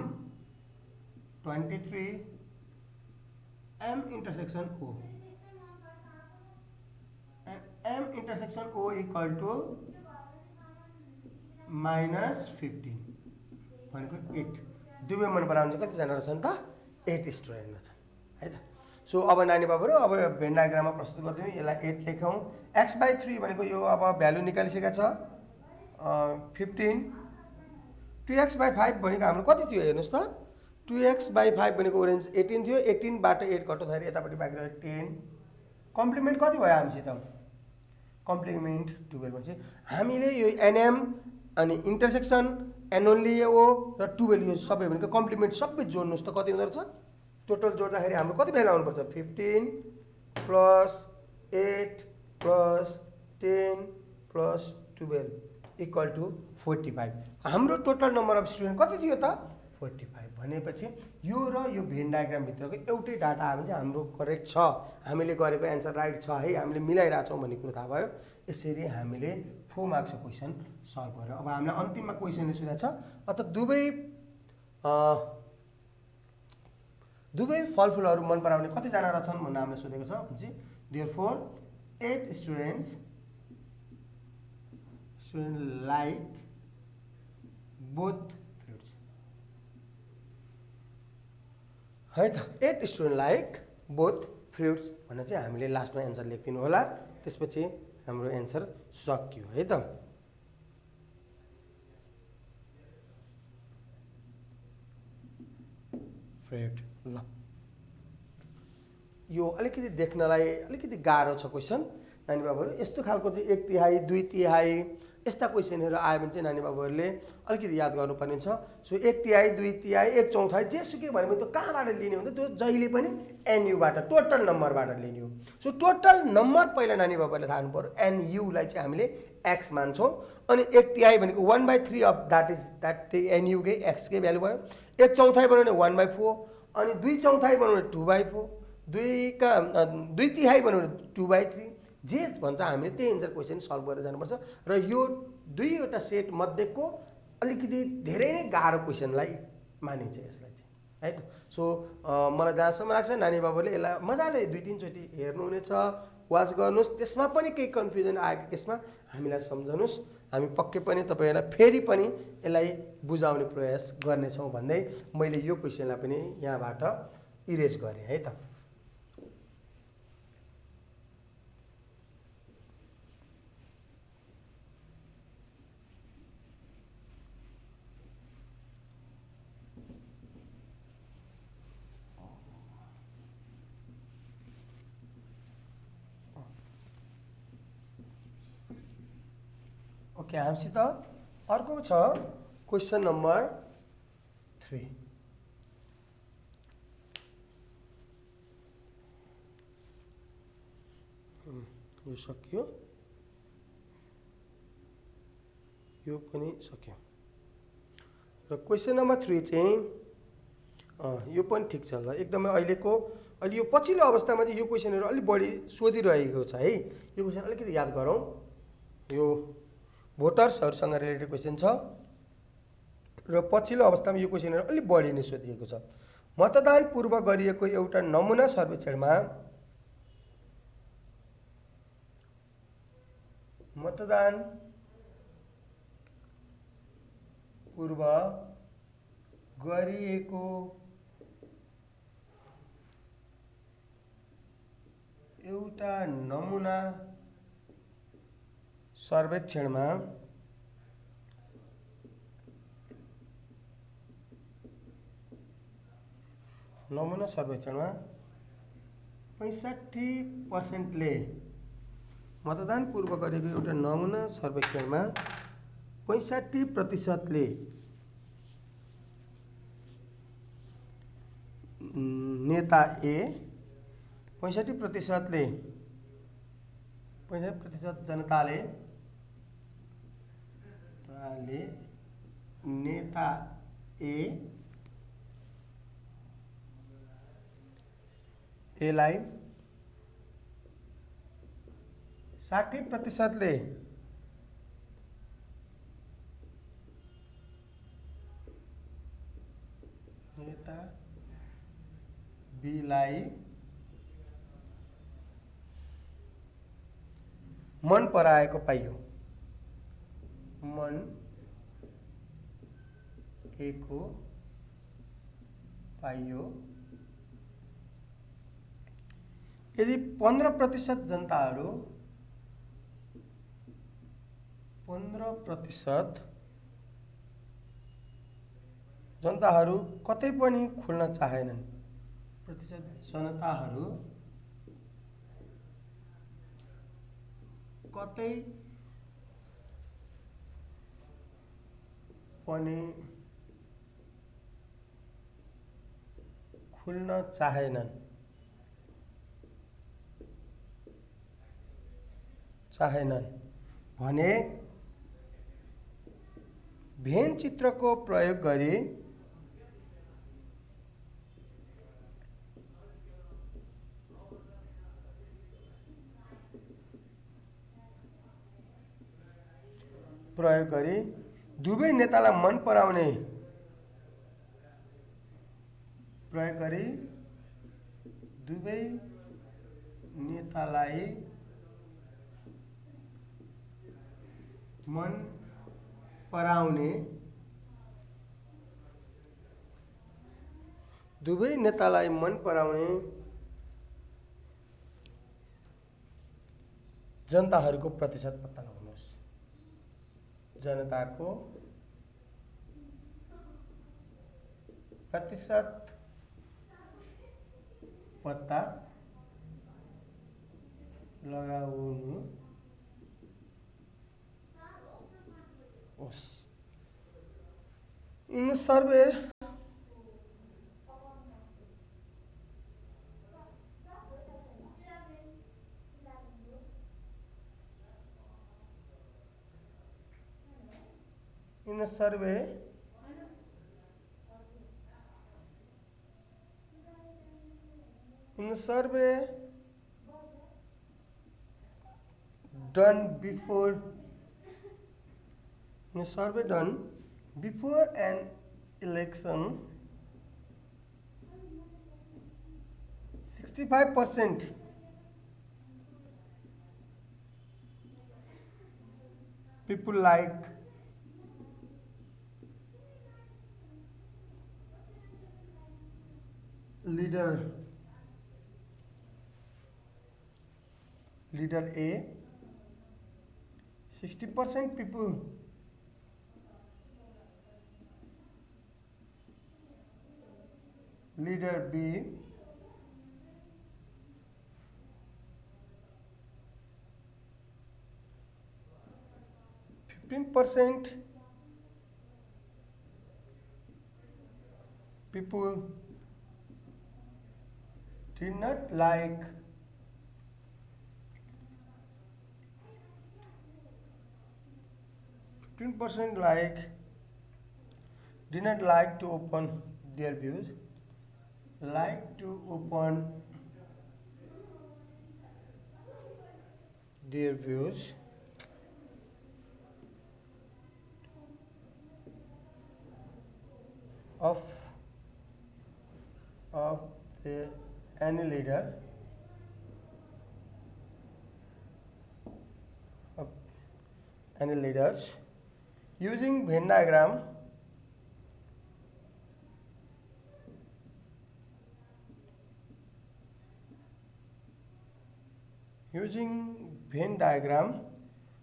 23 M intersection O M intersection O equal to -15 भनेको 8 दुवै मन पराउने कतिजना रहेछ नि त 8 स्टुडेन्ट रहेछ है त सो अब नानी बाबुहरू अब भेन डायग्राममा प्रस्तुत गरिदिउँ यसलाई 8 लेखौँ x/3 भनेको यो अब भ्यालु निकालिसकेको छ 15 2x/5 भनेको हाम्रो कति थियो हेर्नुहोस् त 2x/5 भनेको ओरेन्ज 18 थियो 18 बाट 8 घटाउँदाखेरि यतापट्टि बाँकी रह्यो 10 कम्प्लिमेन्ट कति भयो हामीसित कम्प्लिमेन्ट 12 भन्छ हामीले यो एनएम अनि इन्टरसेक्सन एन ओन्ली ओ र 12 यो सबै भनेको कम्प्लिमेन्ट सबै जोड्नुस् त कति हुँदो रहेछ टोटल जोड्दाखेरि हाम्रो कति भ्यालु आउनुपर्छ 15 plus 8 plus 10 plus 12 equal to 45 हाम्रो टोटल नम्बर अफ स्टुडेन्ट कति थियो त 45 भनेपछि यो र यो भेन डायग्राम भित्रको एउटै डाटा आयो भने चाहिँ हाम्रो करेक्ट छ हामीले गरेको एन्सर राइट छ है हामीले मिलाइरहेछौँ भन्ने कुरा थाहा भयो यसरी हामीले 4 मार्क्सको क्वेसन सल्भ गर्यो अब हामीलाई अन्तिममा क्वेसनले सोधेको छ अत दुवै फलफुलहरू मन पराउने कतिजना रहेछन् भन्ने हामीले सोधेको छ भने therefore 8 students like both fruits है त 8 स्टुडेन्ट लाइक बोथ फ्रुट्स भनेर चाहिँ हामीले लास्टमा एन्सर लेखिदिनु होला त्यसपछि हाम्रो एन्सर सकियो है त फ्रुट ल यो अलिकति देख्नलाई अलिकति गाह्रो छ क्वेसन नानी बाबुहरू यस्तो खालको चाहिँ 1/3 2/3 यस्ता क्वेसनहरू आयो भने चाहिँ नानी बाबुहरूले अलिकति याद गर्नुपर्ने छ सो 1/3 2/3 1/4 जेसुकै भने त्यो कहाँबाट लिने हुन्छ त्यो जहिले पनि एनयुबाट टोटल नम्बरबाट लिने हो सो टोटल नम्बर पहिला नानी बाबुहरूले थाहा हुनु पर्यो एनयुलाई चाहिँ हामीले एक्स मान्छौँ अनि 1/3 भनेको 1/3 अफ द्याट एनयुकै एक्सकै भ्यालु भयो 1/4 बनाउने 1/4 अनि 2/4 बनाउने 2/4 2/3 बनाउने 2/3 जे भन्छ हामीले त्यही एन्सर क्वेसन सल्भ गरेर जानुपर्छ र यो दुईवटा सेट मध्येको अलिकति धेरै नै गाह्रो क्वेसनलाई मानिन्छ यसलाई चाहिँ है त सो मलाई जहाँसम्म लाग्छ नानी बाबुले यसलाई मजाले 2-3 चोटि हेर्नुहुनेछ वाच गर्नुहोस् त्यसमा पनि केही कन्फ्युजन आएको केसमा हामीलाई सम्झाउनुहोस् हामी पक्कै पनि तपाईँहरूलाई फेरि पनि यसलाई बुझाउने प्रयास गर्नेछौँ भन्दै मैले यो क्वेसनलाई पनि यहाँबाट इरेज गरेँ है त ओके, हामीसित अर्को छ क्वेसन नम्बर 3। यो सक्यो, यो पनि सक्यो। र क्वेसन नम्बर 3 चाहिँ यो पनि ठिक छ ल, एकदमै अहिले यो पछिल्लो अवस्थामा चाहिँ यो क्वेसनहरू अलिक बढी सोधिरहेको छ है। यो क्वेसन अलिकति याद गरौँ। यो भोटर्सहरूसँग रिलेटेड क्वेसन छ र पछिल्लो अवस्थामा यो क्वेसनहरू अलिक बढी नै सोधिएको छ। मतदान पूर्व गरिएको एउटा नमुना सर्वेक्षणमा मतदान पूर्व गरिएको एउटा नमुना सर्वेक्षणमा नमुना सर्वेक्षणमा 65%ले मतदान पूर्व गरेको एउटा नमुना सर्वेक्षणमा 65%ले नेता ए, 65%ले 65% जनताले नेता एलाई, 60%ले नेता बीलाई मन पराएको पाइयो। मन एको पाइयो। यदि 15% जनताहरू 15% जनताहरू कतै पनि खुल्न चाहेनन्। प्रतिशत जनताहरू कतै पनि खुल्न चाहेनन् भने भेन चित्रको प्रयोग गरी दुवै नेतालाई मन पराउने दुवै नेतालाई मन पराउने जनताहरूको प्रतिशत पत्ता लगाउनुहोस्। जनताको प्रतिशत पत्ता लगाउनुहोस्। In survey done before an election, 65% people like leader A, 60% people leader B, 15% 15% people did not like did not like to open their views, like to open their views of the any leader of any leaders using Venn diagram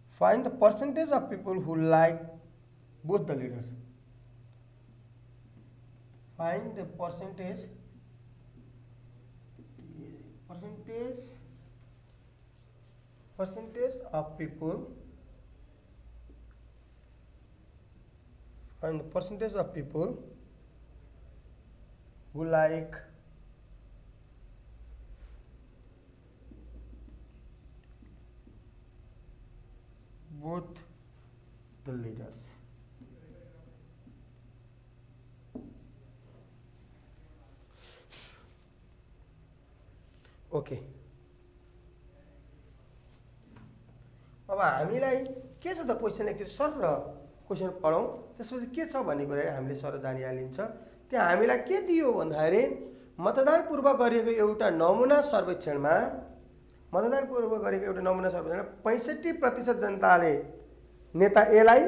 find the percentage of people who like both the leaders. Find the percentage of people. Find the percentage of people who like both the leaders. Okay अब हामीलाई के छ त question एकचोटि sir र question पढौँ त्यसपछि के छ भन्ने कुरा हामीले सर जानिहालिन्छ। त्यहाँ हामीलाई के दियो भन्दाखेरि मतदान पूर्व गरिएको एउटा नमुना सर्वेक्षणमा 65% जनताले नेता एलाई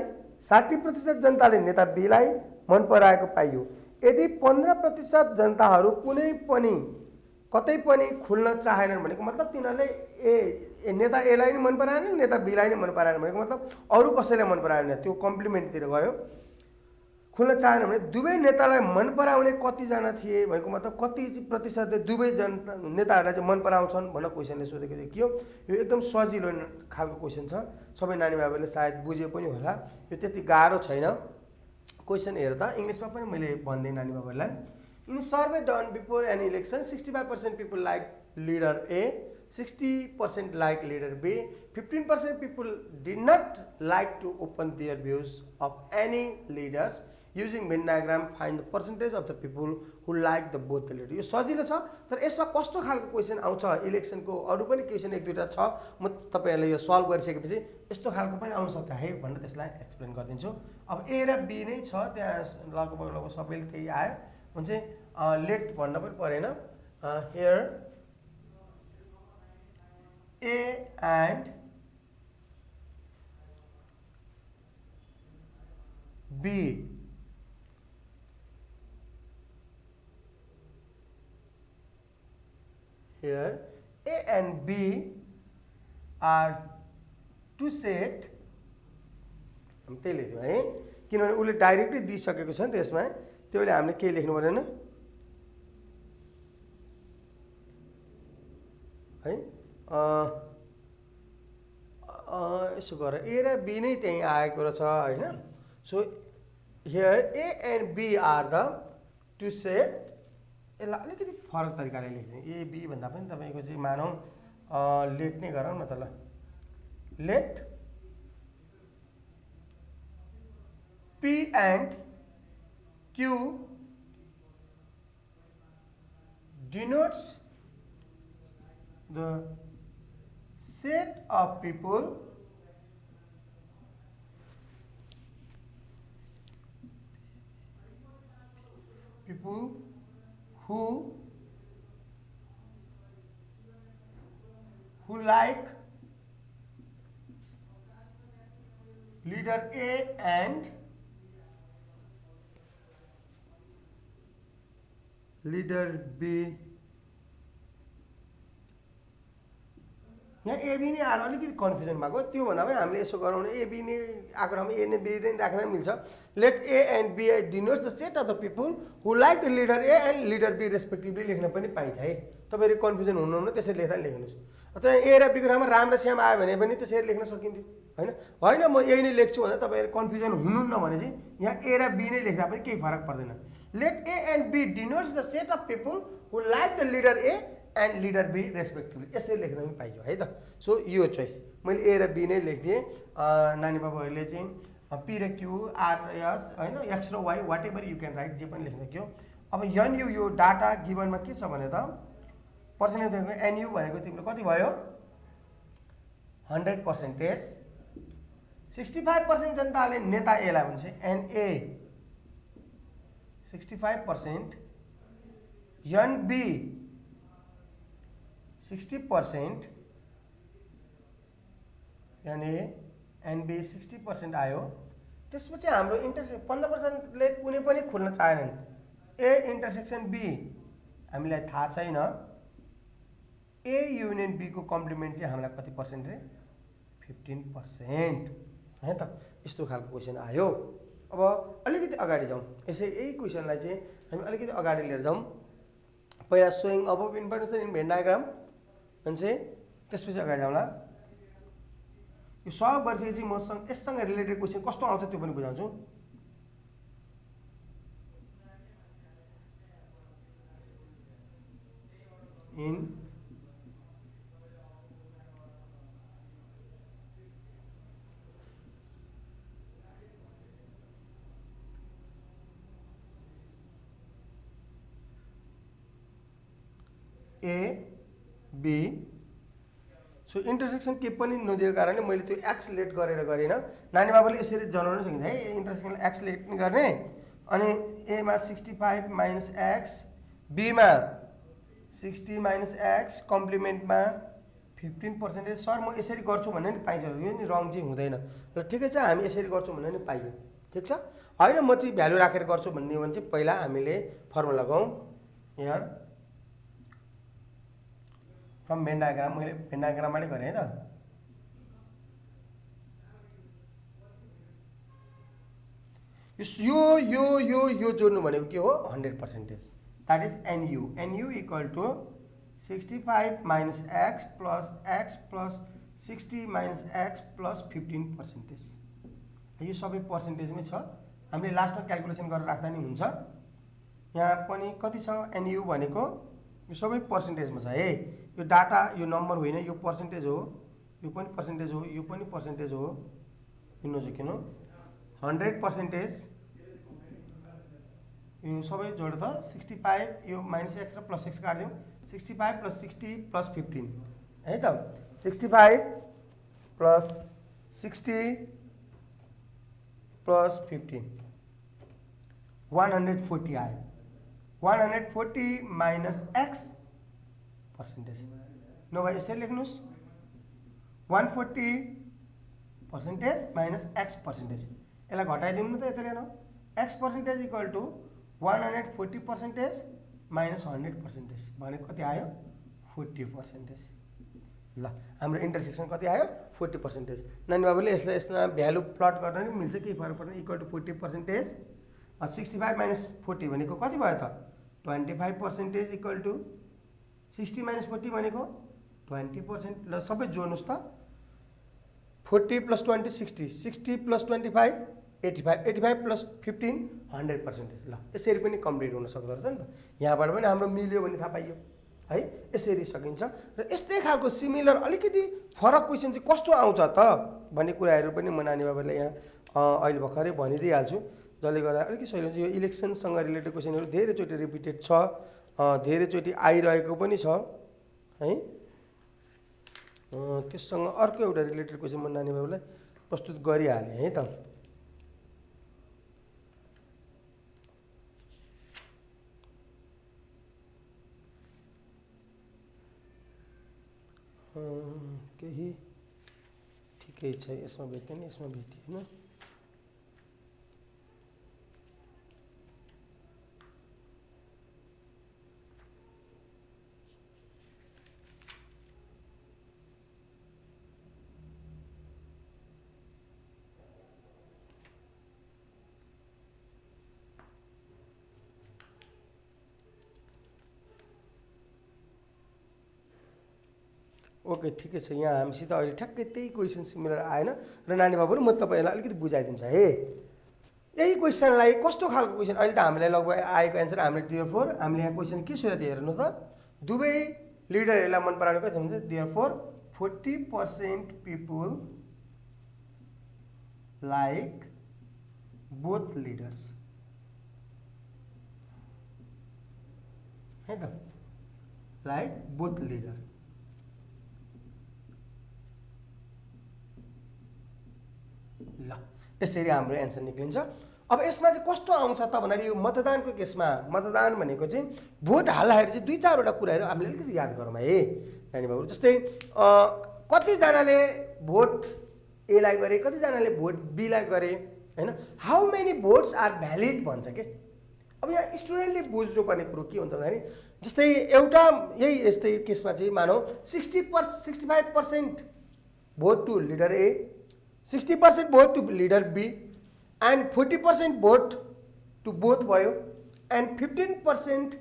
60% जनताले नेता बीलाई मन पराएको पाइयो। यदि 15% जनताहरू कुनै पनि कतै पनि खुल्न चाहेनन् भनेको मतलब तिनीहरूले नेता एलाई नि मन पराएन नेता बीलाई नि मन पराएन भनेको मतलब अरू कसैलाई मन पराएन त्यो कम्प्लिमेन्टतिर गयो। खुल्न चाहेन भने दुवै नेतालाई मन पराउने कतिजना थिए भनेको मतलब कति प्रतिशतले दुवै नेताहरूलाई चाहिँ मन पराउँछन् भनेर क्वेसनले सोधेको थियो। के हो यो एकदम सजिलो खालको क्वेसन छ, सबै नानी बाबुले सायद बुझे पनि होला, यो त्यति गाह्रो छैन। क्वेसन हेर्दा इङ्ग्लिसमा पनि मैले भन्दै नानी बाबुहरूलाई। In survey done before an election, 65% people like leader A, 60% like leader B, 15% people did not like to open their views of any leaders. Using Venn diagram, find the percentage of the people who like the both the leaders. यो सजिलो छ तर यसमा कस्तो खालको question आउँछ इलेक्सनको अरू पनि क्वेसन एक दुईटा छ, म तपाईहरुले यो सल्भ गरिसकेपछि यस्तो खालको पनि आउन सक्छ है भनेर त्यसलाई एक्सप्लेन गरिदिन्छु। अब ए र बी नै छ, त्यहाँ लगभग सबैले त्यही आयो भने लेट भन्न पनि परेन। Here A and B here A and B are two set। हम त्यही लेख्यौँ है किनभने उसले डाइरेक्टली दिइसकेको छ नि त्यसमा, त्यो भएर हामीले के लेख्नु परेन है। यसो गर ए र बी नै त्यही आएको रहेछ हैन। So here A and B are the two set. यसलाई अलिकति फरक तरिकाले लेख्ने, ए बी भन्दा पनि तपाईको चाहिँ मानौँ लेट नै गरौँ न त ल। Let P and Q denotes the set of people who like leader A and leader B। यहाँ एबी नै आएर अलिकति कन्फ्युजन भएको, त्यो भन्दा पनि हामीले यसो गरौँ एबी नै आएको ठाउँमा ए नै बी नै राख्न मिल्छ। Let A and B denotes the set of the people who like the leader A and leader B respectively लेख्न पनि पाइन्छ है। तपाईँहरू कन्फ्युजन हुनुहुन्न त्यसरी लेख्दा पनि लेख्नुहोस्। अथवा ए र बी को ठाउँमा राम र श्याम आयो भने पनि त्यसरी लेख्न सकिन्थ्यो होइन होइन म यही नै लेख्छु भन्दा तपाईँहरू कन्फ्युजन हुनुहुन्न भने चाहिँ यहाँ ए र बी नै लेख्दा पनि केही फरक पर्दैन let A and B denotes the set of people who like the leader A and leader B respectively यसरी लेख्न पनि पाइयो है त सो यो चोइस मैले ए र बी नै लेखिदिएँ नानी बाबुहरूले चाहिँ पी र क्यू आर एस होइन एक्स र Y whatever you can write जे पनि लेख्न सक्यो अब एनयु यो डाटा गिभनमा के छ भने त पर्सेन्टेज दिएको एनयु भनेको तिम्रो कति भयो 100%. 65% जनताले नेता एलाई भन्छ एनए 65%, एनबी 60%, एनए एनबी 60% आयो। त्यसपछि हाम्रो इन्टरसेक्सन 15% ले कुनै पनि खुल्न चाहेनन्। ए इन्टरसेक्सन बी हामीलाई थाहा छैन। ए युनियन बी को कम्प्लिमेन्ट चाहिँ हामीलाई कति पर्सेन्ट रे 15% है त। यस्तो खालको क्वेशन आयो। अब अलिकति अगाडि जाउँ। यसै यही क्वेशनलाई चाहिँ हामी अलिकति अगाडि लिएर जाउँ। पहिला showing above information in Venn diagram भन्छ, त्यसपछि अगाडि जाउँला। यो सल्भ गरिसकेपछि मसँग यससँग रिलेटेड क्वेशन कस्तो आउँछ त्यो पनि बुझाउँछु। In A B so intersection के पनि नदिएको कारणले मैले त्यो एक्स लेट गरेर गरिनँ। नानी बाबुले यसरी जनाउन सकिन्छ है, इन्टरसेक्सनलाई एक्स लेट गर्ने अनि एमा 65 माइनस एक्स, बीमा 60 माइनस एक्स, कम्प्लिमेन्टमा 15%। सर म यसरी गर्छु भन्ने नि पाइन्छ, यो नि रङ चाहिँ हुँदैन र ठिकै छ हामी यसरी गर्छौँ भन्ने नि पाइयो, ठिक छ। होइन म चाहिँ भ्यालु राखेर गर्छु भन्ने भने चाहिँ पहिला हामीले फर्मुला लगाउँ। यहाँ फ्रम भेन डायग्राम मैले भेन डायग्रामबाटै गरेँ है त। यो यो यो यो जोड्नु भनेको के हो 100%, that is NU. NU equal to 65 minus X plus 60 minus X plus 15%। यो सबै पर्सेन्टेजमै छ, हामीले लास्टमा क्यालकुलेसन गरेर राख्दा नि हुन्छ। यहाँ पनि कति छ एनयु भनेको यो सबै पर्सेन्टेजमा छ है। यो डाटा यो नम्बर होइन, यो पर्सेन्टेज हो, यो पनि पर्सेन्टेज हो, यो पनि पर्सेन्टेज हो। यो नजिकिनु 100%, यो सबै जोडेर 65 यो माइनस एक्स र प्लस एक्स काट्दिउँ। 65 प्लस 60 प्लस 15 है त। 65 प्लस 60 प्लस 15 140 आयो। 140 माइनस एक्स पर्सेन्टेज नभए यसरी लेख्नुहोस् 140% माइनस एक्स पर्सेन्टेज। यसलाई घटाइदिउँ न त यता लिएर X percentage equal to 140% minus 100% भनेको कति आयो 40%। ल हाम्रो इन्टरसेक्सन कति आयो 40%। नानी बाबुले यसलाई यसमा भ्यालु प्लट गर्न नि मिल्छ, केही फरक पर्दैन। इक्वल टु 40%, 65 माइनस 40 भनेको कति भयो त 25% इक्वल टु 60 माइनस 40 भनेको 20%। ल सबै जोड्नुहोस् त। 40 प्लस 20 60, 60 प्लस 25 85, 85 प्लस 15 100%। ल यसरी पनि कम्प्लिट हुन सक्दो रहेछ नि त। यहाँबाट पनि हाम्रो मिल्यो भने थाहा पाइयो है, यसरी सकिन्छ। र यस्तै खालको सिमिलर अलिकति फरक क्वेसन चाहिँ कस्तो आउँछ त भन्ने कुराहरू पनि म नानी बाबालाई यहाँ अहिले भर्खरै भनिदिइहाल्छु, जसले गर्दा अलिकति सजिलो हुन्छ। यो इलेक्सनसँग रिलेटेड क्वेसनहरू धेरैचोटि रिपिटेड छ, धेरैचोटि आइरहेको पनि छ है। त्यससँग अर्को एउटा रिलेटेड क्वेसन म नानी बाबुलाई प्रस्तुत गरिहालेँ है त। केही ठिकै छ, यसमा भेटेन यसमा भेटिएन। ओके ठिकै छ। यहाँ हामीसित अहिले ठ्याक्कै त्यही क्वेसन सिमिलर आएन र नानी बाबुहरू म तपाईँहरूलाई अलिकति बुझाइदिन्छ है। यही क्वेसनलाई कस्तो खालको क्वेसन अहिले त हामीलाई लगभग आएको एन्सर हामीले देयरफोर हामीले यहाँ क्वेसन के सोधेको थियो हेर्नु त, दुवै लिडरहरूलाई मन पराउने कति हुन्छ therefore 40% people like both leaders है त, लाइक बोथ लिडर। ल यसरी हाम्रो एन्सर निक्लिन्छ। अब यसमा चाहिँ कस्तो आउँछ त भन्दाखेरि यो मतदानको केसमा मतदान भनेको चाहिँ भोट हाल्दाखेरि चाहिँ 2-4वटा कुराहरू हामीले अलिकति याद गरौँ है नानी बाबु। जस्तै कतिजनाले भोट एलाई गरे, कतिजनाले भोट बीलाई गरे हैन। How many votes are valid भन्छ के। अब यहाँ स्टुडेन्टले बुझ्नुपर्ने कुरो के हुन्छ भन्दाखेरि जस्तै एउटा यही यस्तै केसमा चाहिँ मानौ 65% vote to leader A, 60% vote to leader B and 40% vote to both भयो एन्ड 15%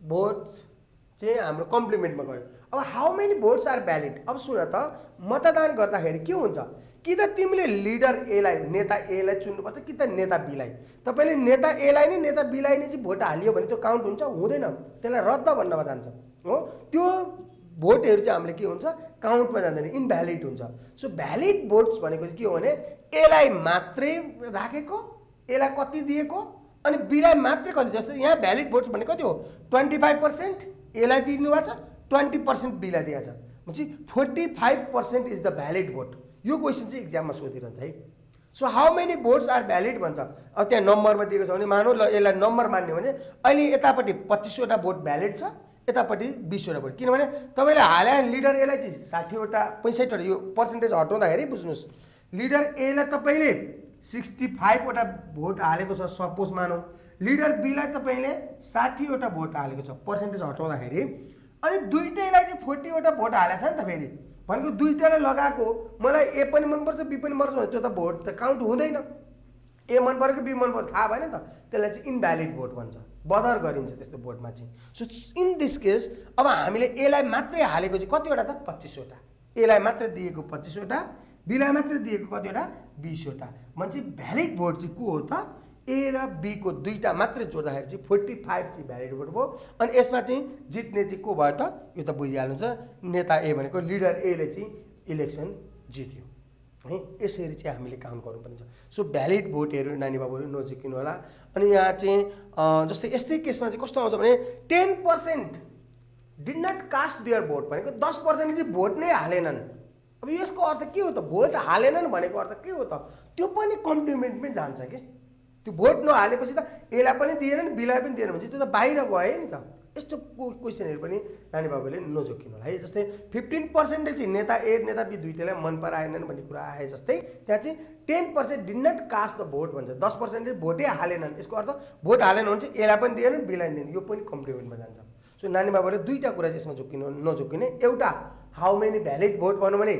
भोट चाहिँ हाम्रो कम्प्लिमेन्टमा गयो। अब how many votes are valid. अब सुन त मतदान गर्दाखेरि के हुन्छ कि त तिमीले लिडर एलाई नेता एलाई चुन्नुपर्छ कि त नेता बीलाई। तपाईँले नेता एलाई नै नेता बीलाई नै चाहिँ भोट हालियो भने त्यो काउन्ट हुन्छ हुँदैन, त्यसलाई रद्द भन्नमा जान्छ हो। त्यो भोटहरू चाहिँ हामीले के हुन्छ काउन्टमा जाँदैन, इनभ्यालिड हुन्छ। सो भ्यालिड भोट्स भनेको चाहिँ के हो भने एलाई मात्रै राखेको, एलाई कति दिएको अनि बीलाई मात्रै कति। जस्तै यहाँ भ्यालिड भोट्स भनेको कति हो 25% एलाई दिनुभएको छ, 20% बीलाई दिएको छ भनेपछि 45% इज द भ्यालिड भोट। यो क्वेसन चाहिँ इक्जाममा सोधिरहन्छ है। So how many votes are valid भन्छ। अब त्यहाँ नम्बरमा दिएको छ भने मानौ ल यसलाई नम्बर मान्यो भने अहिले यतापट्टि 25वटा भोट भ्यालिड छ, यतापट्टि 20वटा भोट। किनभने तपाईँले हाले लिडर एलाई चाहिँ 60वटा 65वटा यो पर्सेन्टेज हटाउँदाखेरि बुझ्नुहोस् लिडर एलाई तपाईँले 65वटा भोट हालेको छ सपोज मानौ, लिडर बीलाई तपाईँले 60वटा भोट हालेको छ पर्सेन्टेज हटाउँदाखेरि, अनि दुईटैलाई चाहिँ 40वटा भोट हालेको छ नि त। फेरि भनेको दुईटालाई लगाएको मलाई ए पनि मनपर्छ बी पनि मनपर्छ भने त्यो त भोट त काउन्ट हुँदैन। ए मन परेको बी मन पऱ्यो थाहा भएन त, त्यसलाई चाहिँ इनभ्यालिड भोट भन्छ, बदर गरिन्छ त्यस्तो भोटमा चाहिँ। सो इन दिस केस अब हामीले एलाई मात्रै हालेको चाहिँ कतिवटा त 25वटा, एलाई मात्रै दिएको 25वटा, बीलाई मात्रै दिएको कतिवटा 20वटा भनेपछि भ्यालिड भोट चाहिँ को हो त ए र बी को दुईटा मात्रै जोड्दाखेरि चाहिँ 45 चाहिँ भ्यालिड भोट भयो। अनि यसमा चाहिँ जित्ने चाहिँ को भयो त यो त बुझिहाल्नुहुन्छ, नेता ए भनेको लिडर एले चाहिँ इलेक्सन जित्यो है। यसरी चाहिँ हामीले काउन्ट गर्नुपर्ने छ। सो भ्यालिड भोटहरू नानी बाबुहरू नजिकिनु होला। अनि यहाँ चाहिँ जस्तै यस्तै केसमा चाहिँ कस्तो आउँछ भने 10% did not cast their vote भनेको 10% चाहिँ भोट नै हालेनन्। अब यसको अर्थ के हो त, भोट हालेनन् भनेको अर्थ के हो त, त्यो पनि कम्प्लिमेन्टमै जान्छ के। त्यो भोट नहालेपछि त एलाई पनि दिएन नि बीलाई पनि दिएन भने त्यो त बाहिर गयो नि त। यस्तो क्वेसनहरू पनि नानी बाबुले नजोकिनु होला है। जस्तै 15% चाहिँ नेता ए नेता बी दुईटैलाई मन पराएनन् भन्ने कुरा आए जस्तै त्यहाँ चाहिँ 10% did not cast the vote भन्छ, 10% चाहिँ भोटै हालेनन्। यसको अर्थ भोट हालेन भने चाहिँ एलाई पनि दिएन बीलाई पनि दिएन, यो पनि कम्प्लिमेन्टमा जान्छ। सो नानी बाबुले दुईवटा कुरा चाहिँ यसमा जोकिनु नजोकिने, एउटा हाउ मेनी भ्यालिड भोट भनौँ भने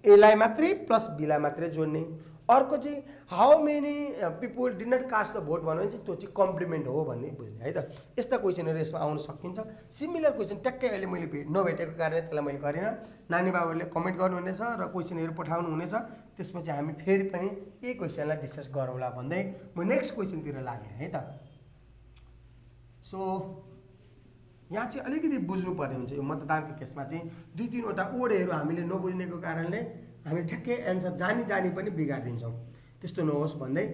एलाई मात्रै प्लस बीलाई मात्रै जोड्ने, अर्को चाहिँ how many people did not cast the vote भन्यो भने चाहिँ त्यो चाहिँ कम्प्लिमेन्ट हो भन्ने बुझ्ने है त। यस्ता क्वेसनहरू यसमा आउन सकिन्छ। सिमिलर क्वेसन ट्याक्कै अहिले मैले नभेटेको कारणले त्यसलाई मैले गरिनँ। नानी बाबुहरूले कमेन्ट गर्नुहुनेछ र क्वेसनहरू पठाउनु हुनेछ, त्यसपछि हामी फेरि पनि यही क्वेसनलाई डिस्कस गरौँला भन्दै म नेक्स्ट क्वेसनतिर लागेँ है त। सो यहाँ चाहिँ अलिकति बुझ्नुपर्ने हुन्छ यो मतदानको केसमा चाहिँ 2-3वटा ओडहरू हामीले नबुझ्नेको कारणले हामी ठ्याक्कै एन्सर जानी पनि बिगारिदिन्छौँ, त्यस्तो नहोस् भन्दै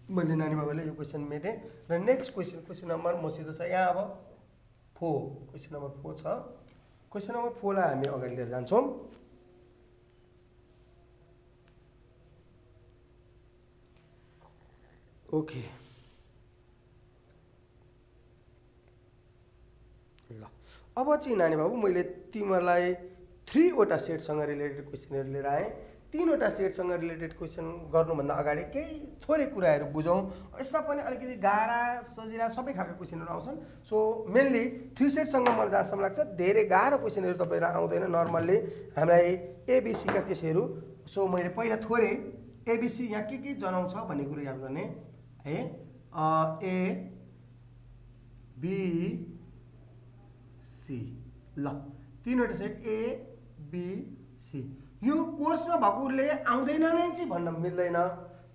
मैले नानी बाबुले यो क्वेसन मेटेँ। र नेक्स्ट क्वेसन नम्बर मसित छ यहाँ अब 4, क्वेसन नम्बर 4 छ। क्वेसन नम्बर 4 लाई हामी अगाडि लिएर जान्छौँ। ओके ल अब चाहिँ नानी बाबु मैले तिमीहरूलाई 3वटा सेटसँग रिलेटेड क्वेसनहरू लिएर आएँ। 3वटा सेटसँग रिलेटेड क्वेसन गर्नुभन्दा अगाडि केही थोरै कुराहरू बुझौँ। यसमा पनि अलिकति गाह्रा सजिला सबै खालको क्वेसनहरू आउँछन्। सो मेनली 3 सेटसँग मलाई जहाँसम्म लाग्छ धेरै गाह्रो क्वेसनहरू तपाईँलाई आउँदैन नर्मल्ली हामीलाई एबिसीका केसहरू। सो मैले पहिला थोरै एबिसी यहाँ के जनाउँछ भन्ने कुरो याद गर्ने है। ए बी सी ल 3वटा सेट ए BC। यो कोर्समा भएकोले आउँदैन नै चाहिँ भन्न मिल्दैन,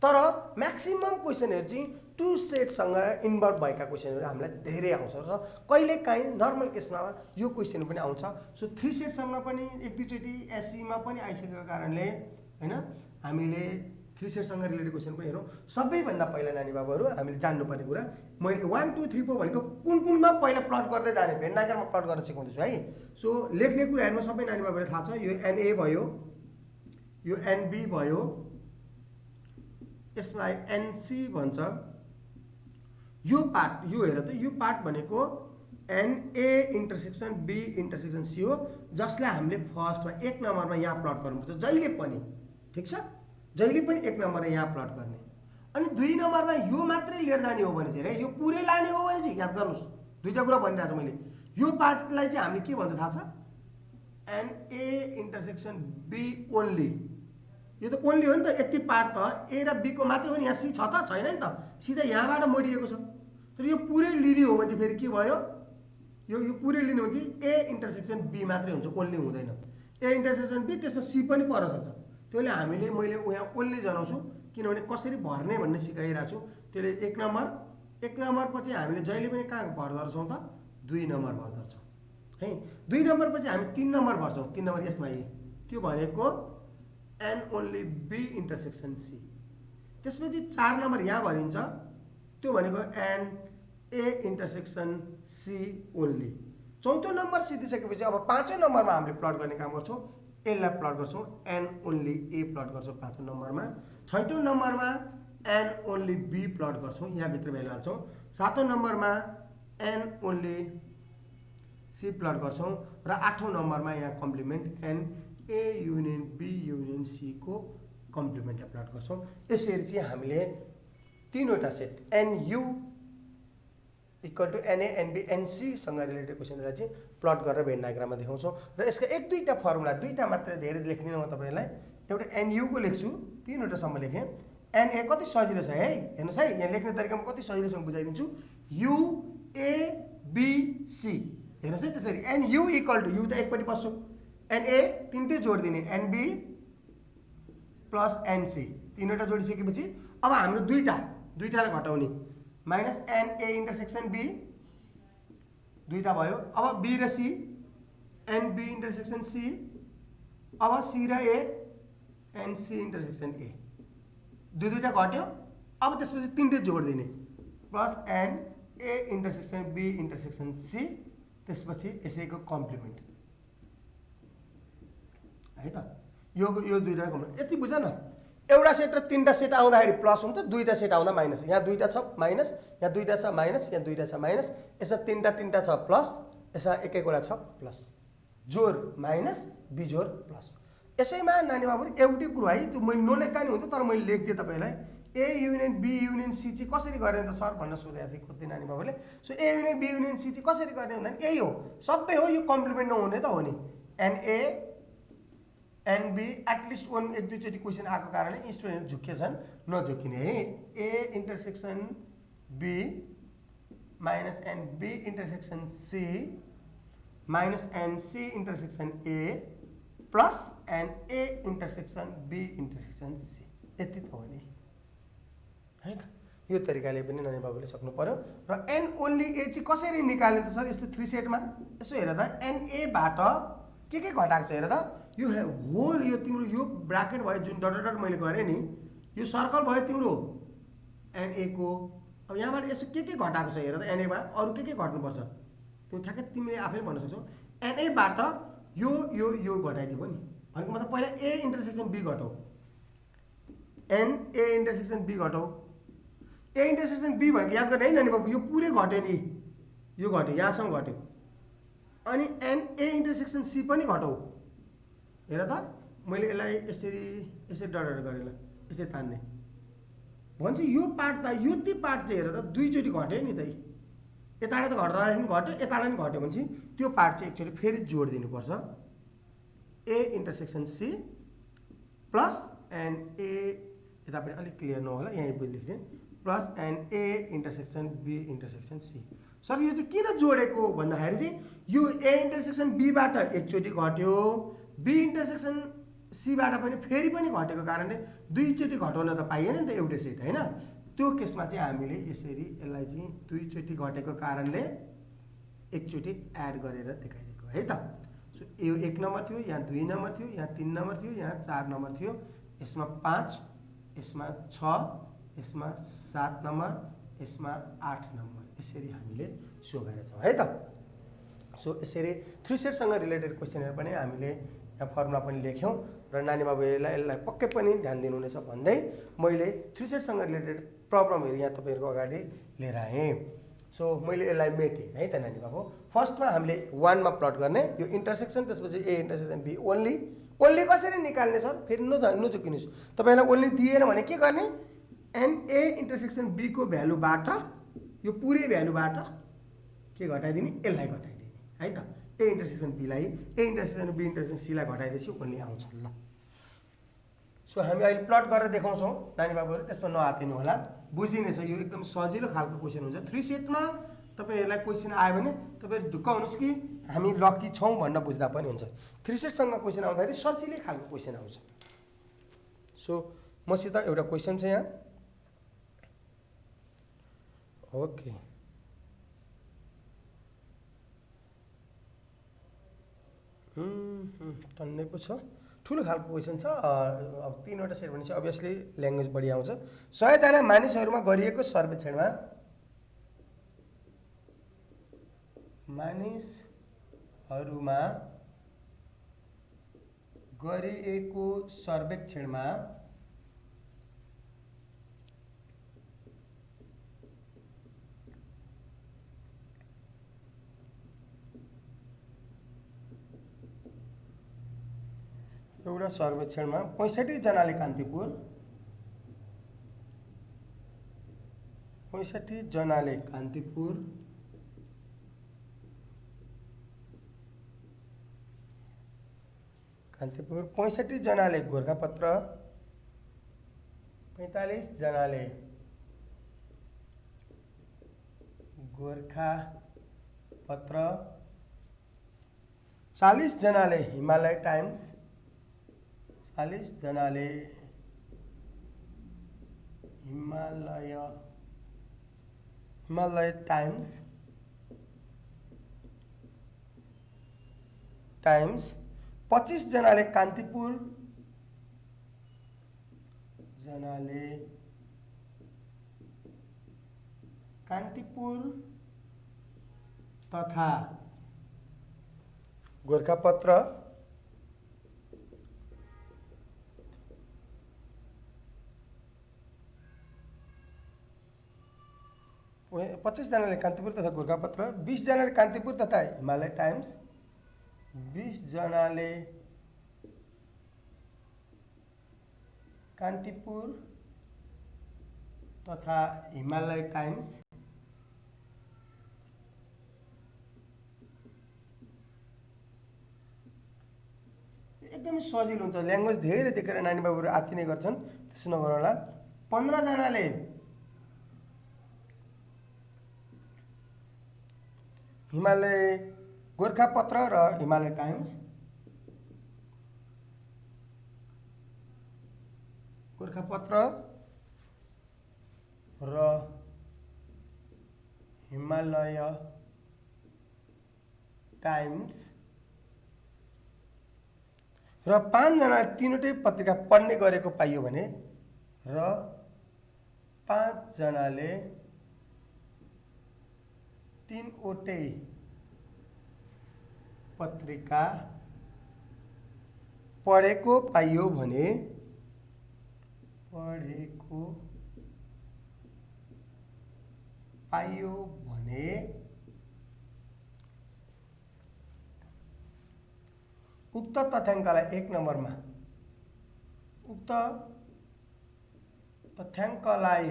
तर म्याक्सिमम क्वेसनहरू चाहिँ टु सेटसँग इन्भल्भ भएका क्वेसनहरू हामीलाई धेरै आउँछ र कहिलेकाहीँ नर्मल केसमा यो क्वेसन पनि आउँछ। सो 3 सेटसँग पनि एक दुईचोटि एससीमा पनि आइसकेको कारणले हैन हामीले 3 सेटसँग रिलेटेड क्वेसन पनि हेरौँ। सबैभन्दा पहिला नानी बाबुहरू हामीले जान्नुपर्ने कुरा मैले 1 2 3 4 भनेको कुन कुनमा पहिला प्लट गर्दै जाने भेन डायग्राममा प्लट गर्न सिकाउँदैछु है। सो लेख्ने कुराहरूमा सबै नानी बाबुलाई थाहा छ, यो NA भयो, यो NB भयो, यसलाई NC भन्छ। यो पार्ट यो हेर त, यो पार्ट भनेको NA intersection B intersection C हो, जसलाई हामीले फर्स्टमा 1 नम्बरमा यहाँ प्लट गर्नुपर्छ जहिले पनि, ठिक छ, जहिले पनि 1 नम्बरमा यहाँ प्लट गर्ने। अनि 2 नम्बरमा यो मात्रै लिएर जाने हो भने चाहिँ यो पुरै लाने हो भने चाहिँ याद गर्नुहोस्, दुईटा कुरा भनिरहेको छु मैले। यो पार्टलाई चाहिँ हामीले के भन्छ थाहा छ, NA इन्टरसेक्सन B ओन्ली। यो त ओन्ली हो नि त, यति पार्ट त A र B को मात्रै हो नि, यहाँ C छ त छैन नि त, सिधा यहाँबाट मोडिएको छ। तर यो पुरै लिने हो भने चाहिँ फेरि के भयो, यो पुरै लिने हो भने चाहिँ A इन्टरसेक्सन B मात्रै हुन्छ, ओन्ली हुँदैन। A इन्टरसेक्सन B त्यसमा C पनि पर्न सक्छ। त्यसले हामीले मैले यहाँ ओन्ली जनाउँछु किनभने कसरी भर्ने भन्ने सिकाइरहेको छु। त्यसले 1 नम्बर पछि हामीले जहिले पनि कहाँ भर्दछौँ त, 2 नम्बर भर्दछौँ है। 2 नम्बर पछि हामी 3 नम्बर भर्छौँ, 3 नम्बर यसमा ए, त्यो भनेको N only B intersection C। त्यसपछि 4 नम्बर यहाँ भरिन्छ, त्यो भनेको NA इन्टरसेक्सन C ओन्ली। चौथो नम्बर सिधिसकेपछि अब 5औं नम्बरमा हामीले प्लट गर्ने काम गर्छौँ, यसलाई प्लट गर्छौँ, N ओन्ली A प्लट गर्छौँ 5औं नम्बरमा। 6औं नम्बरमा N ओन्ली B प्लट गर्छौँ, यहाँभित्र भ्यालु हाल्छौँ। 7औं नम्बरमा N ओन्ली C प्लट गर्छौँ र 8औं नम्बरमा यहाँ complement NA union B union C को कम्प्लिमेन्टलाई प्लट गर्छौँ। यसरी चाहिँ हामीले तीनवटा set NU equal to NA NB NC सँग रिलेटेड क्वेसनहरूलाई चाहिँ प्लट गरेर भेन डायग्राममा देखाउँछौँ। र यसका एक दुईवटा फर्मुला, दुईवटा मात्रै, धेरै लेख्दिनँ म तपाईँलाई। एउटा NU को लेख्छु, तीनवटासम्म लेखेँ। NA कति सजिलो छ है, हेर्नुहोस् है, यहाँ लेख्ने तरिकामा कति सजिलोसँग बुझाइदिन्छु। UABC हेर्नुहोस् है, त्यसरी NU इक्वल टु, U त एकपट्टि बस्छु, NA तिनटै जोड दिने, NB प्लस NC, तीनवटा जोडिसकेपछि अब हाम्रो दुईटालाई घटाउने, माइनस NA इन्टरसेक्सन B, दुईटा भयो। अब B र C, NB इन्टरसेक्सन C, अब C र A, NC इन्टरसेक्सन A, दुईटा घट्यो। अब त्यसपछि तिनटै जोड दिने, plus NA intersection B intersection C, त्यसपछि यसैको कम्प्लिमेन्ट है त। यो दुईटा कम्प्लिमेन्ट, यति बुझ न। एउटा सेट र तीनटा सेट आउँदाखेरि प्लस हुन्छ, दुईटा सेट आउँदा माइनस। यहाँ दुईटा छ माइनस, यहाँ दुईटा छ माइनस, यहाँ दुईटा छ माइनस, यसमा तीनटा छ प्लस, यसमा एक एकवटा छ प्लस। जोड माइनस, बिजोड प्लस। यसैमा नानी बाबु एउटै कुरो है, त्यो मैले नलेख्दा नि हुन्थ्यो, तर मैले लेखिदिएँ तपाईँलाई। A union B union C चाहिँ कसरी गर्ने त सर भन्न सोधेको थियो कति नानी बाबुले। So A union B union C चाहिँ कसरी गर्ने भन्दा यही हो, सबै हो, यो कम्प्लिमेन्ट नहुने त हो नि। NA NB एटलिस्ट एक दुईचोटि क्वेसन आएको कारणले स्टुडेन्ट झुक्केछन्, नझुक्किने है। A intersection B minus NB intersection C minus NC intersection A plus NA intersection B intersection C, यति त हो नि है त। यो तरिकाले पनि नानी बाबुले सक्नु पर्यो। र N ओन्ली A चाहिँ कसरी निकाल्ने त सर यस्तो 3 सेटमा, यसो हेर त, NA बाट के घटाएको छ हेर त। यो होल, यो तिम्रो यो ब्राकेट भयो जुन डट डट मैले गरेँ नि, यो सर्कल भयो तिम्रो NA को। अब यहाँबाट यसो के घटाएको छ हेर त, NA मा अरू के घट्नुपर्छ त्यो ठ्याक्कै तिमीले आफैले भन्न सक्छौ। NA बाट यो घटाइदियो नि, भनेको मतलब पहिला A intersection B घटाऊ, NA intersection B घटाऊ। A intersection B भनेको याद गर्ने है नानी बाबु, यो पुरै घट्यो नि, यो घट्यो, यहाँसम्म घट्यो। अनि NA इन्टरसेक्सन C पनि घटाऊ, हेर त, मैले यसलाई यसरी डट गरेँ, ल यसरी तान्ने भन्छ। यो पार्ट त, यो ती पार्ट चाहिँ हेर त, दुईचोटि घट्यो नि त, यताबाट त घट्दा पनि घट्यो, यताबाट पनि घट्यो भने त्यो पार्ट चाहिँ एकचोटि फेरि जोड दिनुपर्छ। A intersection C plus NA, यता पनि अलिक क्लियर नहोला, यहीँ लेख्थेँ, plus NA intersection B intersection C। Sir यो चाहिँ किन जोडेको भन्दाखेरि चाहिँ यो A इन्टरसेक्सन B बाट एकचोटि घट्यो, बी इन्टरसेक्सन सीबाट पनि फेरि पनि घटेको कारणले दुईचोटि घटाउन त पाइएन नि त एउटै सेट होइन। त्यो केसमा चाहिँ हामीले यसरी यसलाई चाहिँ दुईचोटि घटेको कारणले एकचोटि एड गरेर देखाइदिएको है त। सो यो 1 नम्बर थियो, यहाँ 2 नम्बर थियो, यहाँ 3 नम्बर थियो, यहाँ 4 नम्बर थियो, यसमा 5, यसमा 6, यसमा 7 नम्बर, यसमा 8 नम्बर, यसरी हामीले सो गरेछौँ है त। सो यसरी 3 सेटसँग रिलेटेड क्वेसनहरू पनि हामीले यहाँ फर्मुला पनि लेख्यौँ र नानी बाबुहरूलाई यसलाई पक्कै पनि ध्यान दिनुहुनेछ भन्दै मैले 3 सेटसँग रिलेटेड प्रब्लमहरू यहाँ तपाईँहरूको अगाडि लिएर आएँ। सो मैले यसलाई मेटेँ है त नानी बाबु। फर्स्टमा हामीले 1 मा प्लट गर्ने, यो इन्टरसेक्सन, त्यसपछि A intersection B only. Only कसरी निकाल्ने सर? फेरि नचुकिनुहोस्, तपाईँलाई ओन्ली दिएन भने के गर्ने? एनए इन्टरसेक्सन बीको भ्यालुबाट यो पुरै भ्यालुबाट के घटाइदिने? यसलाई घटाइदिने है त। ए इन्टरसेक्सन बीलाई ए इन्टरसेक्सन बी इन्टरसेक्सन सीलाई घटाइदिएपछि ओन्ली आउँछ ल। सो हामी अहिले प्लट गरेर देखाउँछौँ नानी बाबुहरू, त्यसमा नआतिनु होला, बुझिनेछ। यो एकदम सजिलो खालको क्वेसन हुन्छ। 3 सेटमा तपाईँहरूलाई क्वेसन आयो भने तपाईँहरू ढुक्क हुनुहोस् कि हामी लकी छौँ भन्न बुझ्दा पनि हुन्छ। 3 सेटसँग क्वेसन आउँदाखेरि सजिलै खालको क्वेसन आउँछ। सो मसित एउटा क्वेसन छ यहाँ। ओके, टन्नै पो छ, ठुलो खालको क्वेसन छ। अब 3वटा सेट भनेपछि अभियसली ल्याङ्ग्वेज बढी आउँछ। 100 जना मानिसहरूमा गरिएको सर्वेक्षणमा एउटा सर्वेक्षणमा 65 जनाले कान्तिपुर, 65 जनाले कान्तिपुर, 65 जनाले गोरखापत्र, 45 जनाले गोरखापत्र, 40 जनाले हिमालय टाइम्स, 40 जनाले हिमालय टाइम्स, 25 जनाले कान्तिपुर तथा गोरखापत्र, 25 जनाले कान्तिपुर तथा गोरखापत्र, 20 जनाले कान्तिपुर तथा हिमालय टाइम्स, 20 जनाले कान्तिपुर तथा हिमालय टाइम्स, एकदमै सजिलो हुन्छ। ल्याङ्ग्वेज धेरै देखेर नानी बाबुहरू आत्तिने गर्छन्, त्यसो नगर्नु होला। 15 जनाले हिमालय गोरखापत्र र हिमालय टाइम्स, गोरखापत्र र हिमालय टाइम्स र 5 जनाले तीनवटै पत्रिका पढ्ने गरेको पाइयो भने र 5 जनाले तीनवटै पत्रिका पढेको पाइयो भने उक्त तथ्याङ्कलाई 1 नम्बरमा उक्त तथ्याङ्कलाई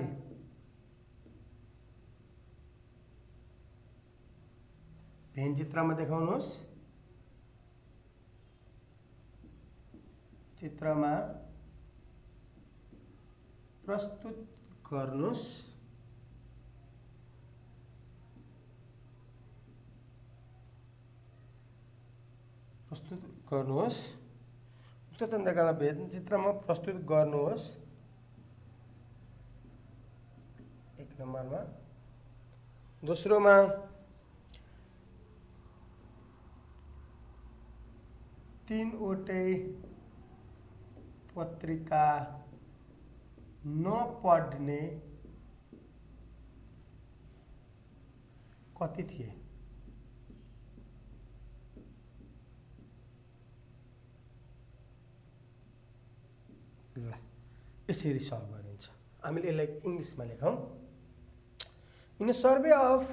भेन चित्रमा देखाउनुहोस्। चित्रमा प्रस्तुत गर्नुहोस्। स्वतन्त्रकाल भेद चित्रमा प्रस्तुत गर्नुहोस्। 1 नम्बरमा। दोस्रोमा तीनवटै पत्रिका नपढ्ने कति थिए? ल यसरी सल्भ गरिन्छ। हामीले यसलाई इङ्ग्लिसमा लेखौँ। In a survey of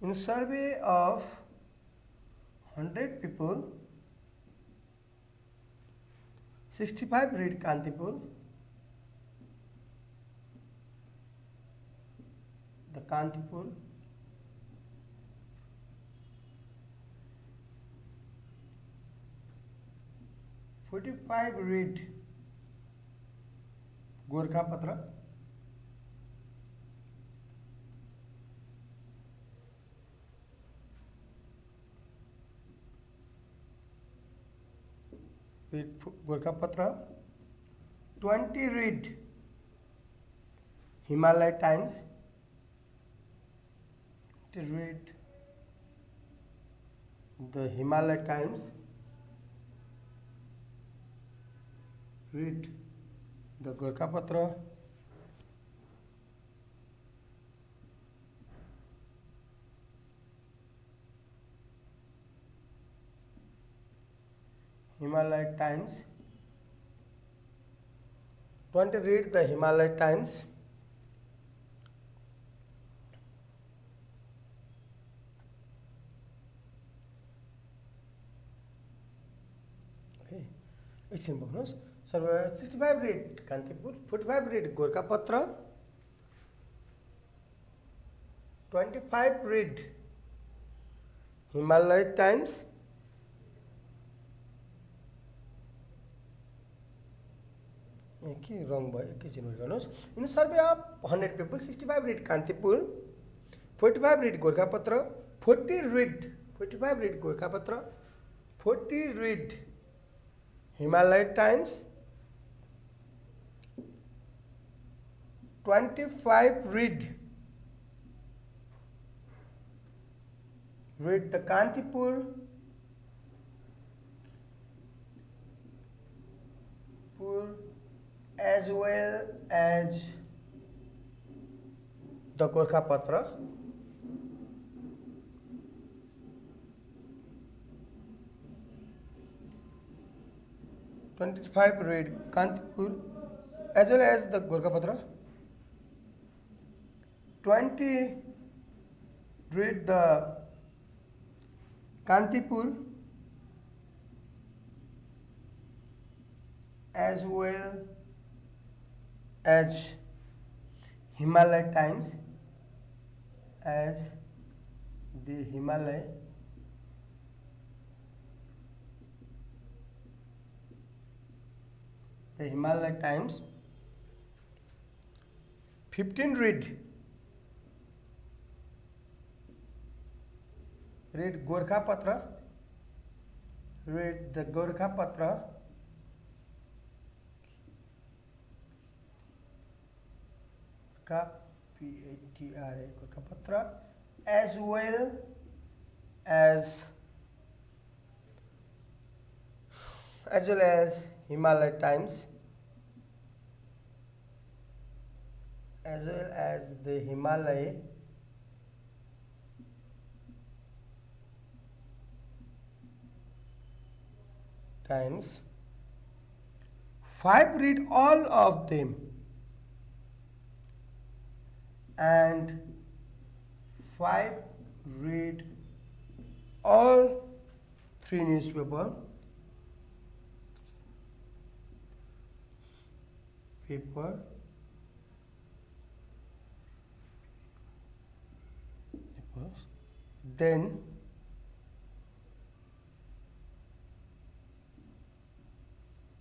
In a survey of 100 people, 65 read Kantipur. The Kantipur. 45 read Gorkhapatra. Read Gorkhapatra. 20 read Himalaya Times. To read the Himalaya Times. Read the Gorkhapatra. Himalaya Times. 20 read the Himalaya Times. Okay. एकछिन बस्नुहोस्। Survey 65 read Kantipur, 45 read Gorkhapatra, 25 read Himalaya Times. के रङ भयो एकैछिन note गर्नुहोस्। In survey of 100 people, 65 read Kantipur, 45 read Gorkhapatra, 45 read Gorkhapatra, 40 read Himalaya Times, 25 read the Kantipur, as well as the Gorkhapatra. "25 read Kantipur as well as the Gorkhapatra. 20 read the Kantipur as well as Himalaya Times, as the Himalaya Times. 15 read Gorkhapatra, read the Gorkhapatra, Gorkhapatra, as well as Himalaya Times, as well as the Himalaya Times. 5 read all of them, and 5 read all 3 newspapers. Then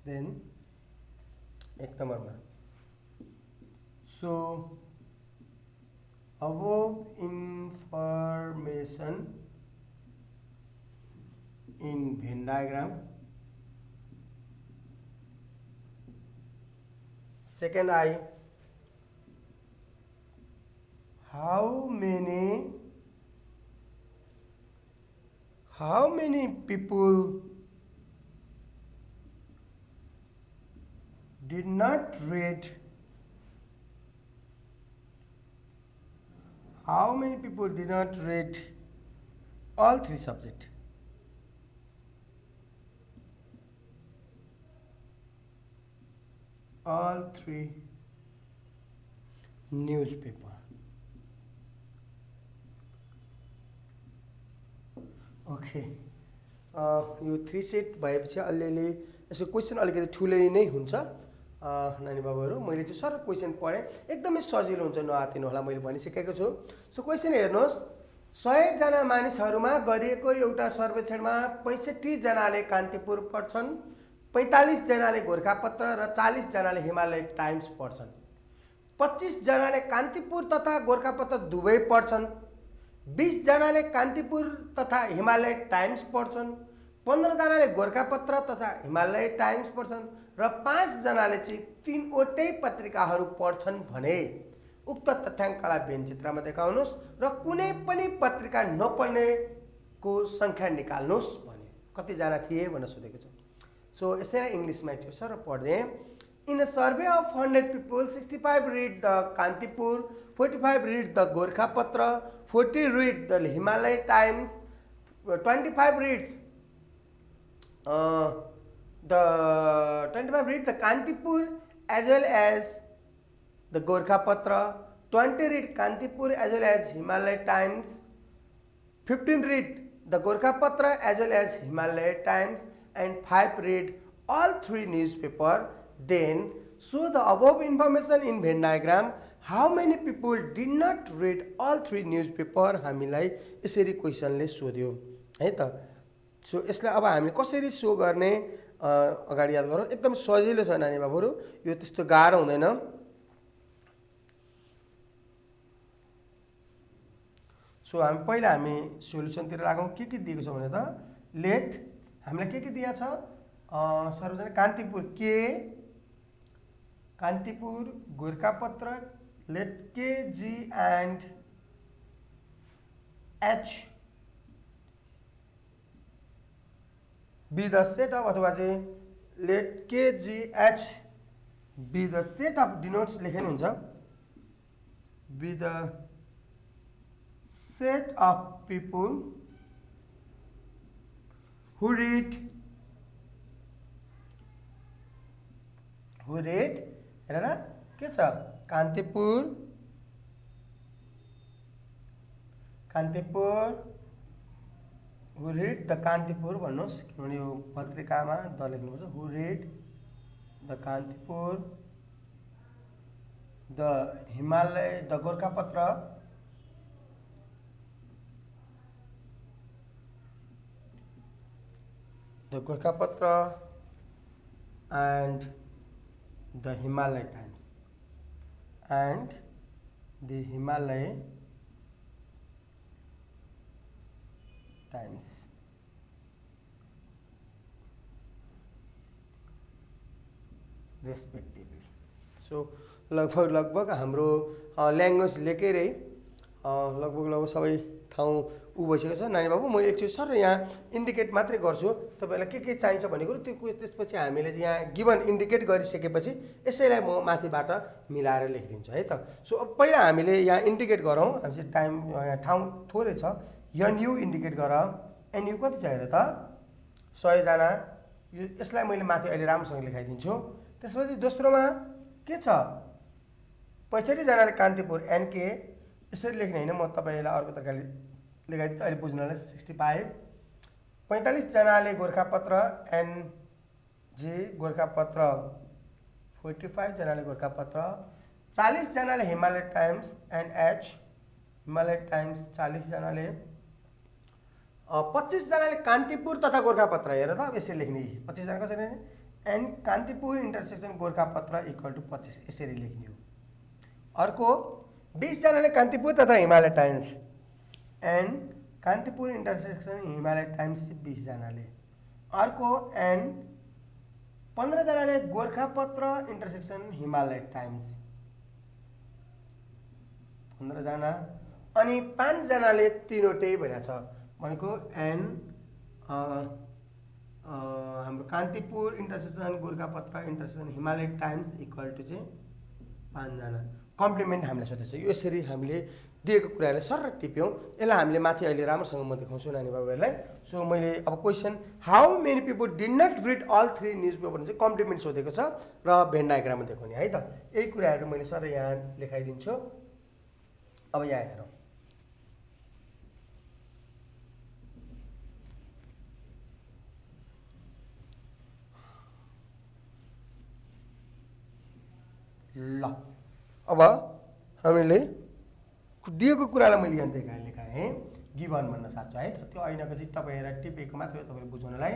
1 number में, so above information in Venn diagram. Second I, how many people did not read all three subjects? All three newspaper. Okay, यो 3 set भएपछि अलिअलि यसो question अलिकति ठुलै नै हुन्छ नानी बाबुहरू। मैले चाहिँ सर क्वेसन पढेँ, एकदमै सजिलो हुन्छ, नआतिनु होला, मैले भनिसकेको छु। सो क्वेसन हेर्नुहोस्, 100 जना मानिसहरूमा गरिएको एउटा सर्वेक्षणमा 65 जनाले कान्तिपुर पढ्छन्, 45 जनाले गोरखापत्र र 40 जनाले हिमालय टाइम्स पढ्छन्। 25 जनाले कान्तिपुर तथा गोरखापत्र दुवै पढ्छन्, 20 जनाले कान्तिपुर तथा हिमालय टाइम्स पढ्छन्, 15 जनाले गोरखापत्र तथा हिमालय टाइम्स पढ्छन् र 5 जनाले चाहिँ 3वटै पत्रिकाहरू पढ्छन् भने उक्त तथ्याङ्कलाई व्यञ्चित्रमा देखाउनुहोस् र कुनै पनि पत्रिका नपढ्नेको सङ्ख्या निकाल्नुहोस् भने कतिजना थिए भनेर सोधेको छ। सो यसैलाई इङ्ग्लिसमा थियो सर पढ्दै। In a survey of 100 people, 65 read the Kantipur, 45 read the Gorkhapatra, 40 read the Himalaya Times, 25 read the Kantipur as well as the Gorkhapatra, 20 read Kantipur as well as Himalaya Times, 15 read the Gorkhapatra as well as Himalaya Times, and 5 read all three newspapers. Then show the above information in Venn diagram. How many people did not read all three newspaper? हामीलाई यसरी क्वेसनले सोध्यो है त। So यसलाई अब हामीले कसरी so गर्ने अगाडि याद गरौँ। एकदम सजिलो छ नानी बाबुहरू, यो त्यस्तो गाह्रो हुँदैन। सो पहिला हामी सोल्युसनतिर लागौँ। के दिएको छ भने त लेट हामीलाई के दिएको छ सर्वजनिक कान्तिपुर के Kantipur Gorkhapatra let K G and H be the set of अथवा चाहिँ let K G H be the set of denotes लेखेन हुन्छ be the set of people who read हेर के छ Kantipur who read the Kantipur भन्नुहोस् किनभने यो पत्रिकामा द लेख्नुपर्छ who read the Kantipur the Himalaya the Gorkhapatra the Gorkhapatra and the Himalaya Times and the Himalaya Times. Respectively. So लगभग हाम्रो ल्याङ्ग्वेज लेखेरै लगभग सबै ठाउँ उ भइसकेको छ नानी बाबु। म एकचोटि सर यहाँ इन्डिकेट मात्रै गर्छु, तपाईँलाई के चाहिन्छ भन्ने कुरो त्यो त्यसपछि हामीले यहाँ गिभन इन्डिकेट गरिसकेपछि यसैलाई म माथिबाट मिलाएर लेखिदिन्छु है त। सो अब पहिला हामीले यहाँ इन्डिकेट गरौँ, हामी टाइम यहाँ ठाउँ थोरै छ। एनयु इन्डिकेट गर, एनयु कति छ हेर त 100 जना, यसलाई मैले माथि अहिले राम्रोसँग लेखाइदिन्छु। त्यसपछि दोस्रोमा के छ 65 जनाले कान्तिपुर एनके यसरी लेख्ने होइन, म तपाईँलाई अर्को तरिकाले लेखाइदिन्छु अहिले बुझ्नलाई। 65 45 जनाले गोरखापत्र एनजे गोरखापत्र, 45 जनाले गोरखापत्र, 40 जनाले Himalaya times NH Himalaya times, 40 जनाले, 25 जनाले कान्तिपुर तथा गोरखापत्र हेर त यसरी लेख्ने 25 जना कसरी लेख्ने N Kantipur intersection Gorkhapatra equal to 25 यसरी लेख्ने हो। अर्को 20 जनाले कान्तिपुर तथा Himalaya Times and Kantipur intersection Himalaya Times 20 जनाले। अर्को एन्ड 15 जनाले गोरखापत्र इन्टरसेक्सन हिमालय टाइम्स 15 जना अनि 5 जनाले तीनवटै भनेको छ भनेको एन्ड हाम्रो Kantipur intersection Gorkhapatra intersection Himalaya Times equal to चाहिँ 5 जना। कम्प्लिमेन्ट हामीलाई सोधेको छ। यसरी हामीले दिएको कुरालाई सरर टिप्यौँ। यसलाई हामीले माथि अहिले राम्रोसँग म देखाउँछु नानी बाबुहरूलाई। सो मैले अब question how many people did not read all 3 newspaper चाहिँ कम्प्लिमेन्ट सोधेको छ र भेन डायग्राममा देखाउने है त। यही कुराहरू मैले सर यहाँ लेखाइदिन्छु। अब यहाँ हेरौँ। ल अब हामीले दिएको कुरालाई मैले यहाँ लेखाएँ गिभन भन्न सक्छु है त। त्यो ऐनाको चाहिँ तपाईँ टिपेको मात्रै तपाईँले बुझाउनलाई।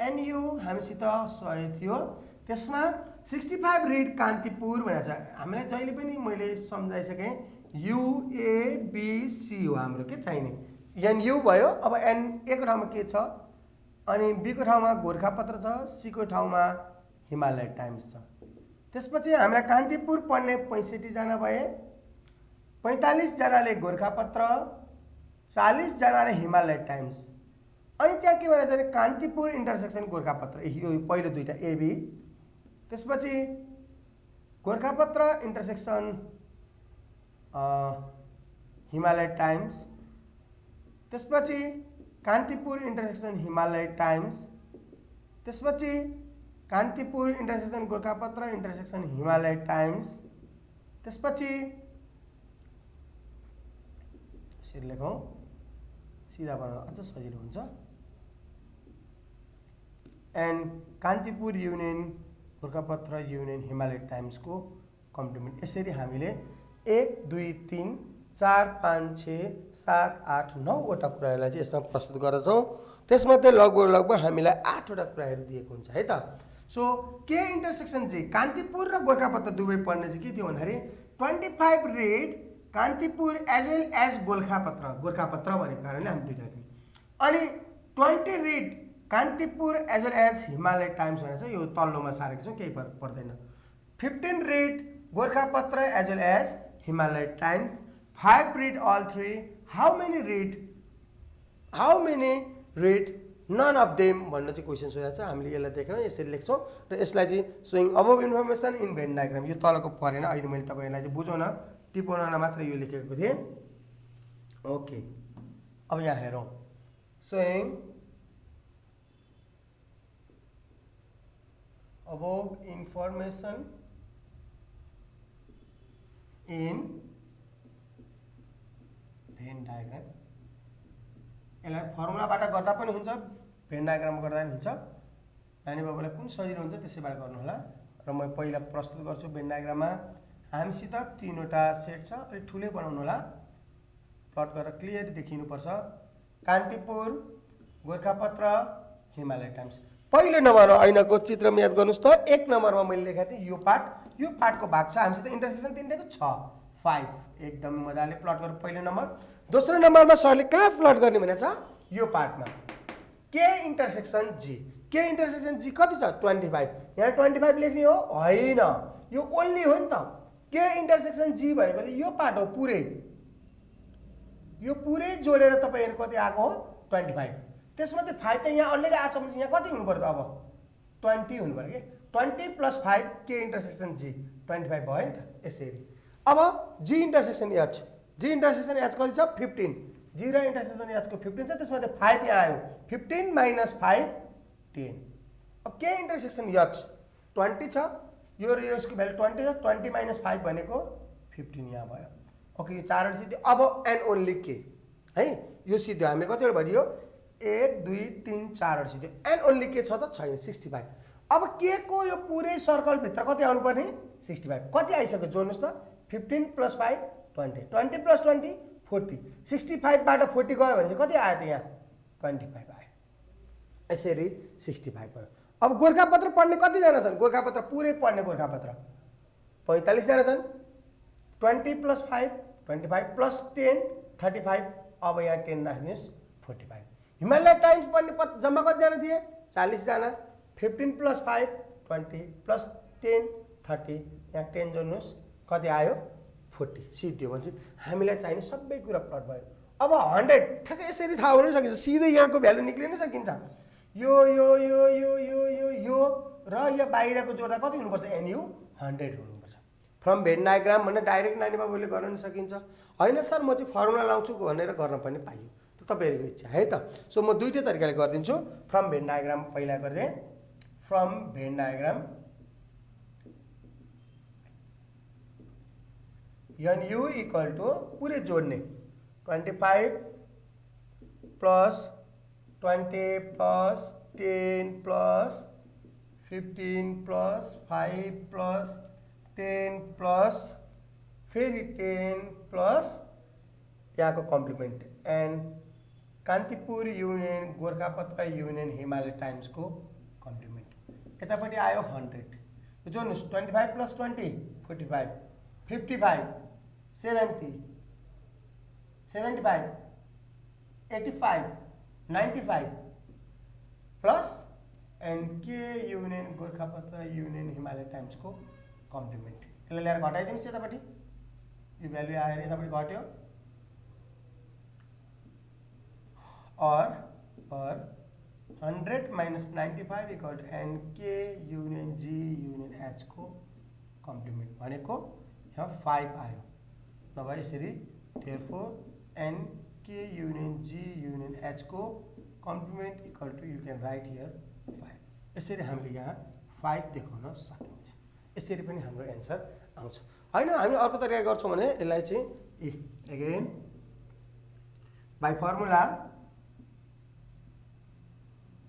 एनयु हामीसित सही थियो। त्यसमा 65 रिड कान्तिपुर भनेको छ। हामीलाई जहिले पनि मैले सम्झाइसकेँ युएबिसी हो हाम्रो के चाहिने। एनयु भयो। अब एन ए को ठाउँमा के छ अनि बी को ठाउँमा गोरखापत्र छ, सी को ठाउँमा हिमालय टाइम्स छ। त्यसपछि हामीलाई कान्तिपुर पढ्ने 65 जना भए, 45 जनाले गोरखापत्र, 40 जनाले हिमालय टाइम्स। अनि त्यहाँ के भएर चाहिँ कान्तिपुर इन्टरसेक्सन गोरखापत्र यो पहिलो दुईटा एबी। त्यसपछि गोरखापत्र इन्टरसेक्सन हिमालय टाइम्स। त्यसपछि कान्तिपुर इन्टरसेक्सन हिमालय टाइम्स। त्यसपछि Kantipur intersection Gorkhapatra intersection Himalaya Times. त्यसपछि यसरी लेखौँ, सिधा बनाउन अझ सजिलो हुन्छ। And Kantipur union Gorkhapatra union Himalaya टाइम्सको कम्प्लिमेन्ट। यसरी हामीले 1 2 3 4 5 6 7 8 9वटा कुराहरूलाई चाहिँ यसमा प्रस्तुत गर्दछौँ। त्यसमध्ये लगभग हामीलाई 8वटा कुराहरू दिएको हुन्छ है त। सो के इन्टरसेक्सन चाहिँ कान्तिपुर र गोरखापत्र दुवै पढ्ने चाहिँ के थियो भन्दाखेरि 25 read Kantipur as well as Gorkhapatra भनेको कारणले हामी दुईटा थियौँ। अनि 20 read Kantipur as well as Himalaya Times भनेर चाहिँ यो तल्लोमा सारेको छौँ, केही फरक पर्दैन। 15 read Gorkhapatra as well as Himalaya Times. 5 read all 3. How many read none of them भन्ने चाहिँ क्वेसन सोधेको छ। हामीले यसलाई देख्यौँ, यसरी लेख्छौँ र यसलाई चाहिँ showing above information in Venn diagram. यो तलको परेन, अहिले मैले तपाईँलाई चाहिँ बुझाउन टिपाउन मात्र यो लेखेको थिएँ। ओके, अब यहाँ हेरौँ। Showing above information in Venn diagram. यसलाई फर्मुलाबाट गर्दा पनि हुन्छ, भेन डायग्राम गर्दा पनि हुन्छ। नानी बाबुलाई कुन सजिलो हुन्छ त्यसैबाट गर्नु होला। र म पहिला प्रस्तुत गर्छु भेन डायग्राममा। हामीसित 3वटा सेट छ, अलिक ठुलै बनाउनु होला। प्लट गरेर क्लियर देखिनुपर्छ। कान्तिपुर गोरखापत्र हिमालय टाइम्स। पहिलो नम्बरमा ऐनाको चित्रमा याद गर्नुहोस् त। 1 नम्बरमा मैले लेखेको थिएँ यो पार्टको भाग छ। हामीसित इन्टरसेक्सन 3 छ 5। एकदम मजाले प्लट गर्नु पहिलो नम्बर। दोस्रो नम्बरमा सरले कहाँ प्लट गर्ने भनेको छ यो पार्टमा। के इन्टरसेक्सन जी। के इन्टरसेक्सन जी कति छ 25। यहाँ 25 लेख्ने हो होइन, यो ओन्ली हो नि त। के इन्टरसेक्सन जी भनेको चाहिँ यो पार्ट हो, यो पुरै जोडेर तपाईँहरू कति आएको हो 25। त्यसमध्ये 5 त यहाँ अलरेडी आएको छ भने यहाँ कति हुनु पर्यो त अब 20 हुनु पर्यो कि। 20 + 5 के इन्टरसेक्सन जी 25 भयो नि त। यसरी अब जी इन्टरसेक्सन एच। जी इन्टरसेक्सन एच कति छ 15। जी र इन्टरसेक्सन एचको 15 छ, त्यसमध्ये 5 यहाँ आयो। 15 - 5 10। अब के इन्टरसेक्सन एच 20 छ, यो र यसको भ्यालु 20 छ। 20 - 5 भनेको 15 यहाँ भयो। ओके, यो 4वटा सिद्धियो। अब एन्ड ओन्ली के है, यो सिद्धियो। हामीले कतिवटा भरियो 1 2 3 4वटा सिद्धियो। एन्ड ओन्ली के छ त छैन 65। अब के को यो पुरै सर्कलभित्र कति आउनुपर्ने 65। कति आइसक्यो जोड्नुहोस् त। 15 + 5 20। 20 + 20 40। 65बाट 40 गयो भने चाहिँ कति आयो त यहाँ 25 आयो। यसरी 65 भयो। अब गोरखापत्र पढ्ने कतिजना छन्? गोरखापत्र पुरै पढ्ने गोरखापत्र 45 जना छन्। 20 + 5 25 + 10 35 अब यहाँ 10 राख्नुहोस् 45 हिमालय टाइम्स पढ्ने जम्मा कतिजना थिए 40 जना 15 + 5 20 + 10 30 यहाँ 10 जोड्नुहोस् कति आयो 40 सिद्धि भन्छ हामीलाई चाहिने सबै कुरा प्लट भयो अब 100 ठ्याक्कै यसरी थाहा हुन सकिन्छ सिधै यहाँको भ्यालु निक्लिन सकिन्छ यो यो यो यो यो यो यो र यो बाहिरको जोड्दा कति हुनुपर्छ NU 100 हुनुपर्छ फ्रम भेन डायग्राम भनेर डाइरेक्ट नानी बाबुले गर्न सकिन्छ हैन सर म चाहिँ फर्मुला लाउँछु भनेर गर्न पनि पाइयो त्यो तपाईहरुको इच्छा है त सो म दुईटै तरिकाले गर्दिन्छु फ्रम भेन डायग्राम पहिला गर्दै फ्रम भेन डायग्राम NU = पुरै जोड्ने 25 + 20 + 10 + 15 + 5 + 10 + फेरि 10 + यहाँको complement and Kantipur union Gorkhapatra union Himalaya टाइम्सको कम्प्लिमेन्ट यतापट्टि आयो 100 जोड्नुहोस् 25 + 20 45 55 70 75 85 95 plus NK union Gorkhapatra union Himalaya टाइम्सको कम्प्लिमेन्ट यसलाई ल्याएर घटाइदिनुहोस् यतापट्टि यो भ्यालु आएर यतापट्टि घट्यो और 100 - 95 = NK union G union H को कम्प्लिमेन्ट भनेको यहाँ 5 आयो नभए यसरी therefore NK union G union H को complement = you can write here 5 यसरी हामीले यहाँ 5 देखाउन सकिन्छ यसरी पनि हाम्रो एन्सर आउँछ हैन हामी अर्को तरिका गर्छौं भने यसलाई चाहिँ अगेन बाइ फर्मुला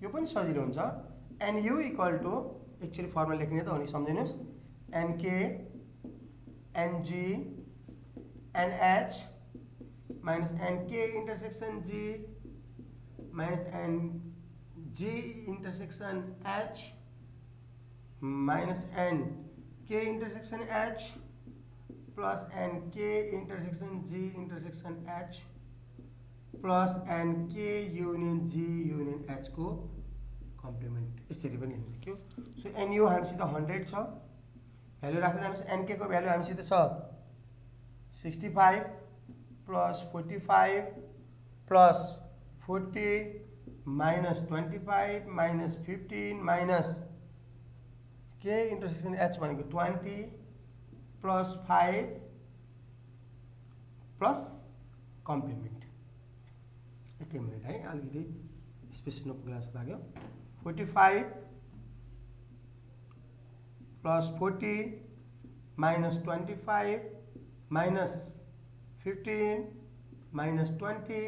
यो पनि सजिलो हुन्छ NU = एक्चुअली फर्मुला लेख्ने त हो नि सम्झिनुस् NK NG NH minus NK intersection G minus NG intersection H minus NK intersection H plus NK intersection G intersection H plus NK union G union H को complement यसरी पनि लेख्न सक्यो so NU हामीसित 100 छ भ्यालु राख्दै जानुहोस् NK को value हामीसित छ 65 plus 45 plus 40 minus 25 minus 15 minus K intersection H भनेको 20 plus 5 plus कम्प्लिमेन्ट एकै मिनेट है अलिकति स्पेस नपुग्ला जस्तो लाग्यो 45 plus 40 minus 25 minus 15 minus 20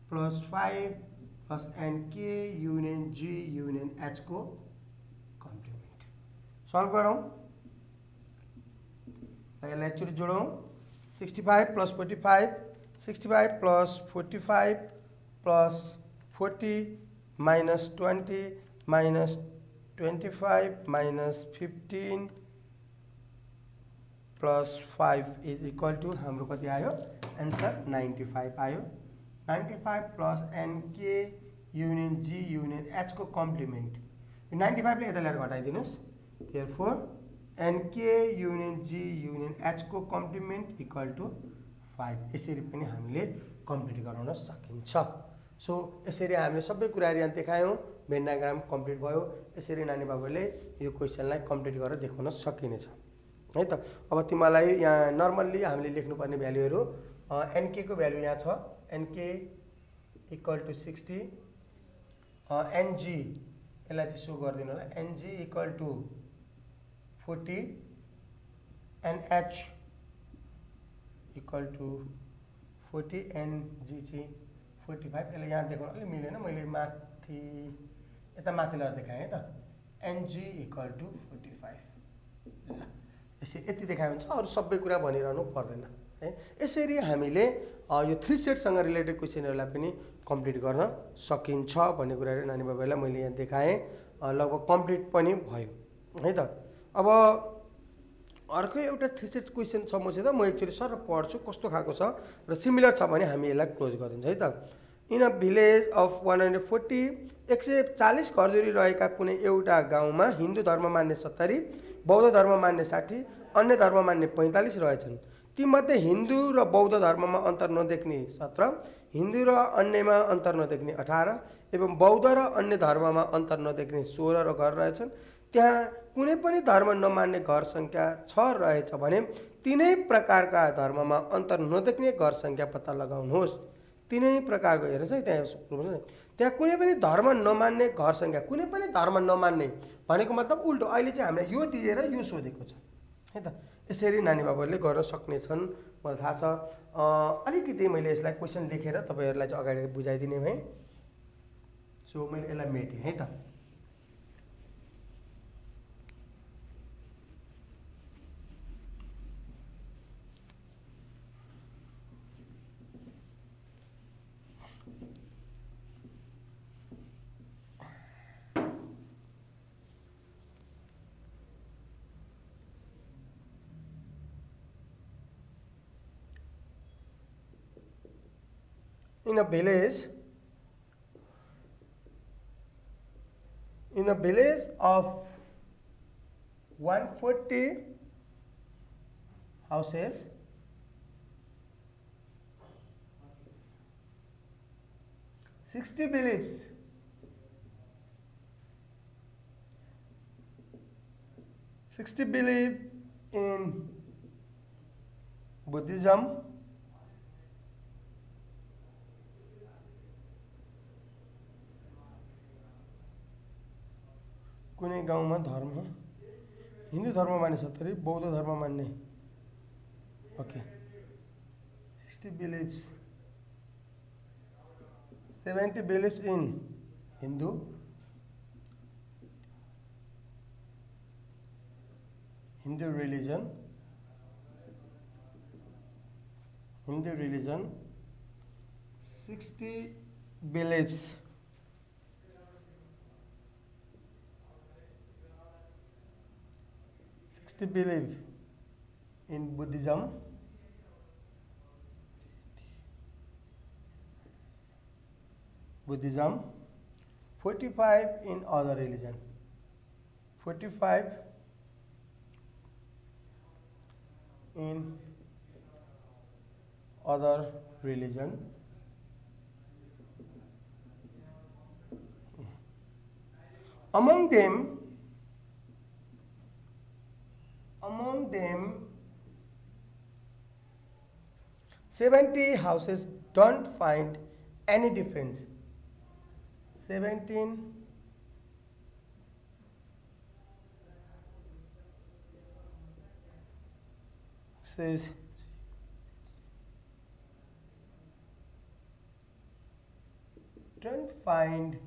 plus 5 plus NK union G union H को कम्प्लिमेन्ट सल्भ गरौँ यसलाई actually जोडौँ 65 plus 45 65 plus 45 plus 40 minus 20 minus 25 minus 15 plus 5 is equal to हाम्रो कति आयो आन्सर 95 आयो 95 plus NK union G union H को complement 95 ले यता ल्याएर घटाइदिनुस् therefore NK union G union H को कम्प्लिमेन्ट इक्वल टु 5 यसरी पनि हामीले कम्प्लिट गराउन सकिन्छ सो यसरी हामीले सबै कुराहरु यहाँ देखायौं भेन डायग्राम कम्प्लिट भयो यसरी नानी बाबुले यो क्वेशनलाई कम्प्लिट गरेर देखाउन सकिनेछ है त अब तिमीलाई यहाँ नर्मल्ली हामीले लेख्नुपर्ने भ्यालुहरु NK को भ्यालु यहाँ छ NK = 60 NG यसलाई चाहिँ सो गर्दिनु होला NG = 40 NH = 40 NG चाहिँ 45 यसलाई यहाँ देखाउन अलि मिलेन मैले माथि यता माथि लगाएर देखाएँ त NG = 45 ल यसै यति देखाए हुन्छ अरु सबै कुरा भनिरहनु पर्दैन है यसरी हामीले यो 3 सेट सँग रिलेटेड क्वेशनहरुलाई पनि कम्प्लिट गर्न सकिन्छ भन्ने कुराहरु नानी बाबुलाई मैले यहाँ देखाएँ लगभग कम्प्लिट पनि भयो है त अब अर्को एउटा थ्रिसेट क्वेसन छ मसित, म एकचोटि सर पढ्छु कस्तो खालको छ र सिमिलर छ भने हामी यसलाई क्लोज गरिदिन्छ है त। इन अ भिलेज अफ 140 140 घरधुरी रहेका कुनै एउटा गाउँमा हिन्दू धर्म मान्ने 70, बौद्ध धर्म मान्ने 60, अन्य धर्म मान्ने 45 रहेछन्। तीमध्ये हिन्दू र बौद्ध धर्ममा अन्तर नदेख्ने 17, हिन्दू र अन्यमा अन्तर नदेख्ने 18 एवं बौद्ध र अन्य धर्ममा अन्तर नदेख्ने 16 र घर रहेछन्। त्यहाँ कुनै पनि धर्म नमान्ने घर सङ्ख्या 6 रहेछ भने तिनै प्रकारका धर्ममा अन्तर नदेख्ने घर सङ्ख्या पत्ता लगाउनुहोस्। तिनै प्रकारको हेर्नुहोस् है, त्यहाँ कुनै पनि धर्म नमान्ने घर सङ्ख्या, कुनै पनि धर्म नमान्ने भनेको मतलब उल्टो। अहिले चाहिँ हामीलाई यो दिएर यो सोधेको छ है त। यसरी नानी बाबुहरूले गर्न सक्नेछन् मलाई थाहा छ। अलिकति मैले यसलाई क्वेसन लेखेर तपाईँहरूलाई चाहिँ अगाडि बुझाइदिने भएँ। सो मैले यसलाई मेटेँ है त। In a village of 140 houses, 60 beliefs, 60 believe in Buddhism, कुनै गाउँमा धर्म हिन्दू धर्म मान्ने 70, बौद्ध धर्म मान्ने 60 beliefs, 70 beliefs in Hindu, religion, 60 beliefs believe in Buddhism, 45 in other religion, 45 in other religion, among them 70 houses don't find any difference. 17 says don't find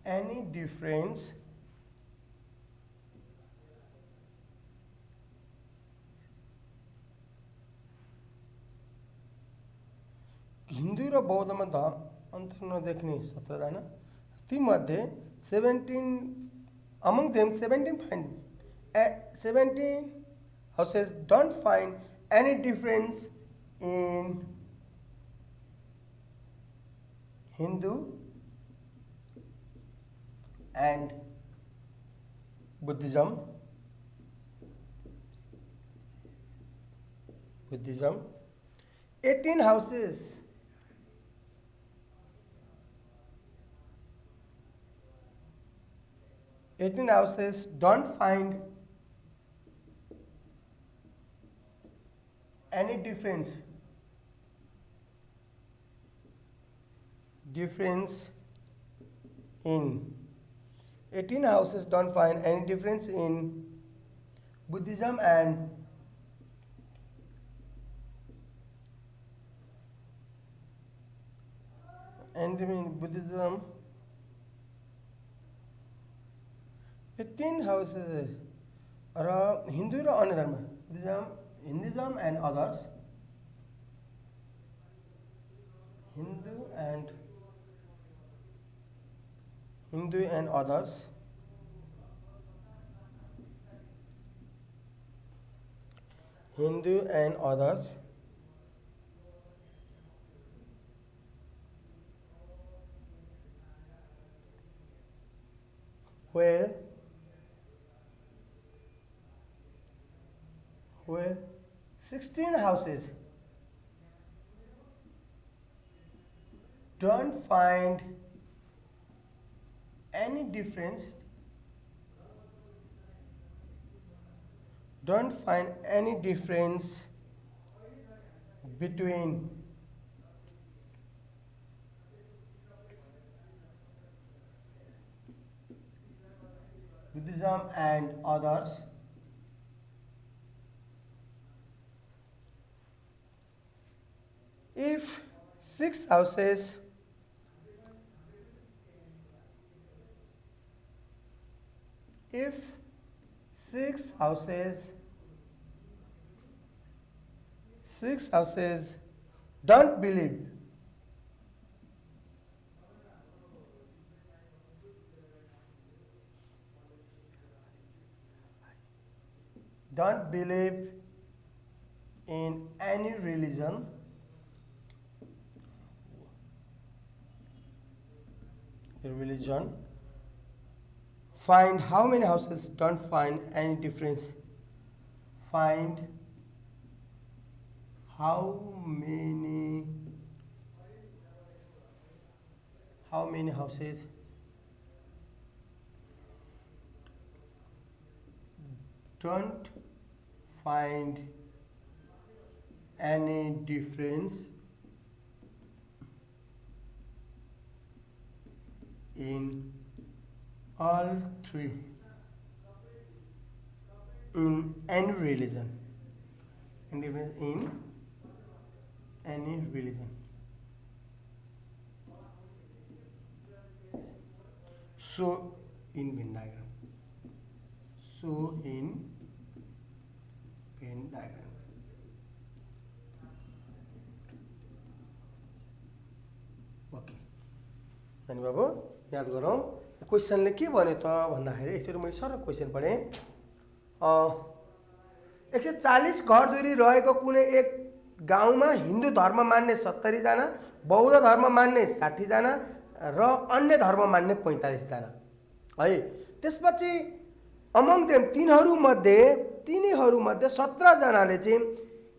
any difference Hindu र बौद्धमा अन्तर नदेख्ने 17 जना, तीमध्ये 17 among them 17 houses don't find any difference in Hindu and Buddhism. 18 houses don't find any difference in 18 houses don't find any difference in Buddhism and Buddhism. 18 houses are Hindu or अन्य धर्म, Hinduism and others, Hindu and others, Hindu and others where 16 houses don't find any difference between Buddhism and others. If 6 houses don't believe in any religion, find how many houses don't find any difference. Find how many houses don't find any difference in all three, in any religion, indifference in any religion. So in Venn diagram. So in Venn diagram. Okay नानी बाबु याद गरौँ क्वेसनले के भन्यो त भन्दाखेरि एकचोटि मैले सरल क्वेसन पढेँ 140 घरधुरी रहेको कुनै एक गाउँमा हिन्दू धर्म मान्ने 70 जना, बौद्ध धर्म मान्ने 60 जना र अन्य धर्म मान्ने 45 जना है। त्यसपछि अमङ देम तिनीहरूमध्ये 17 जनाले चाहिँ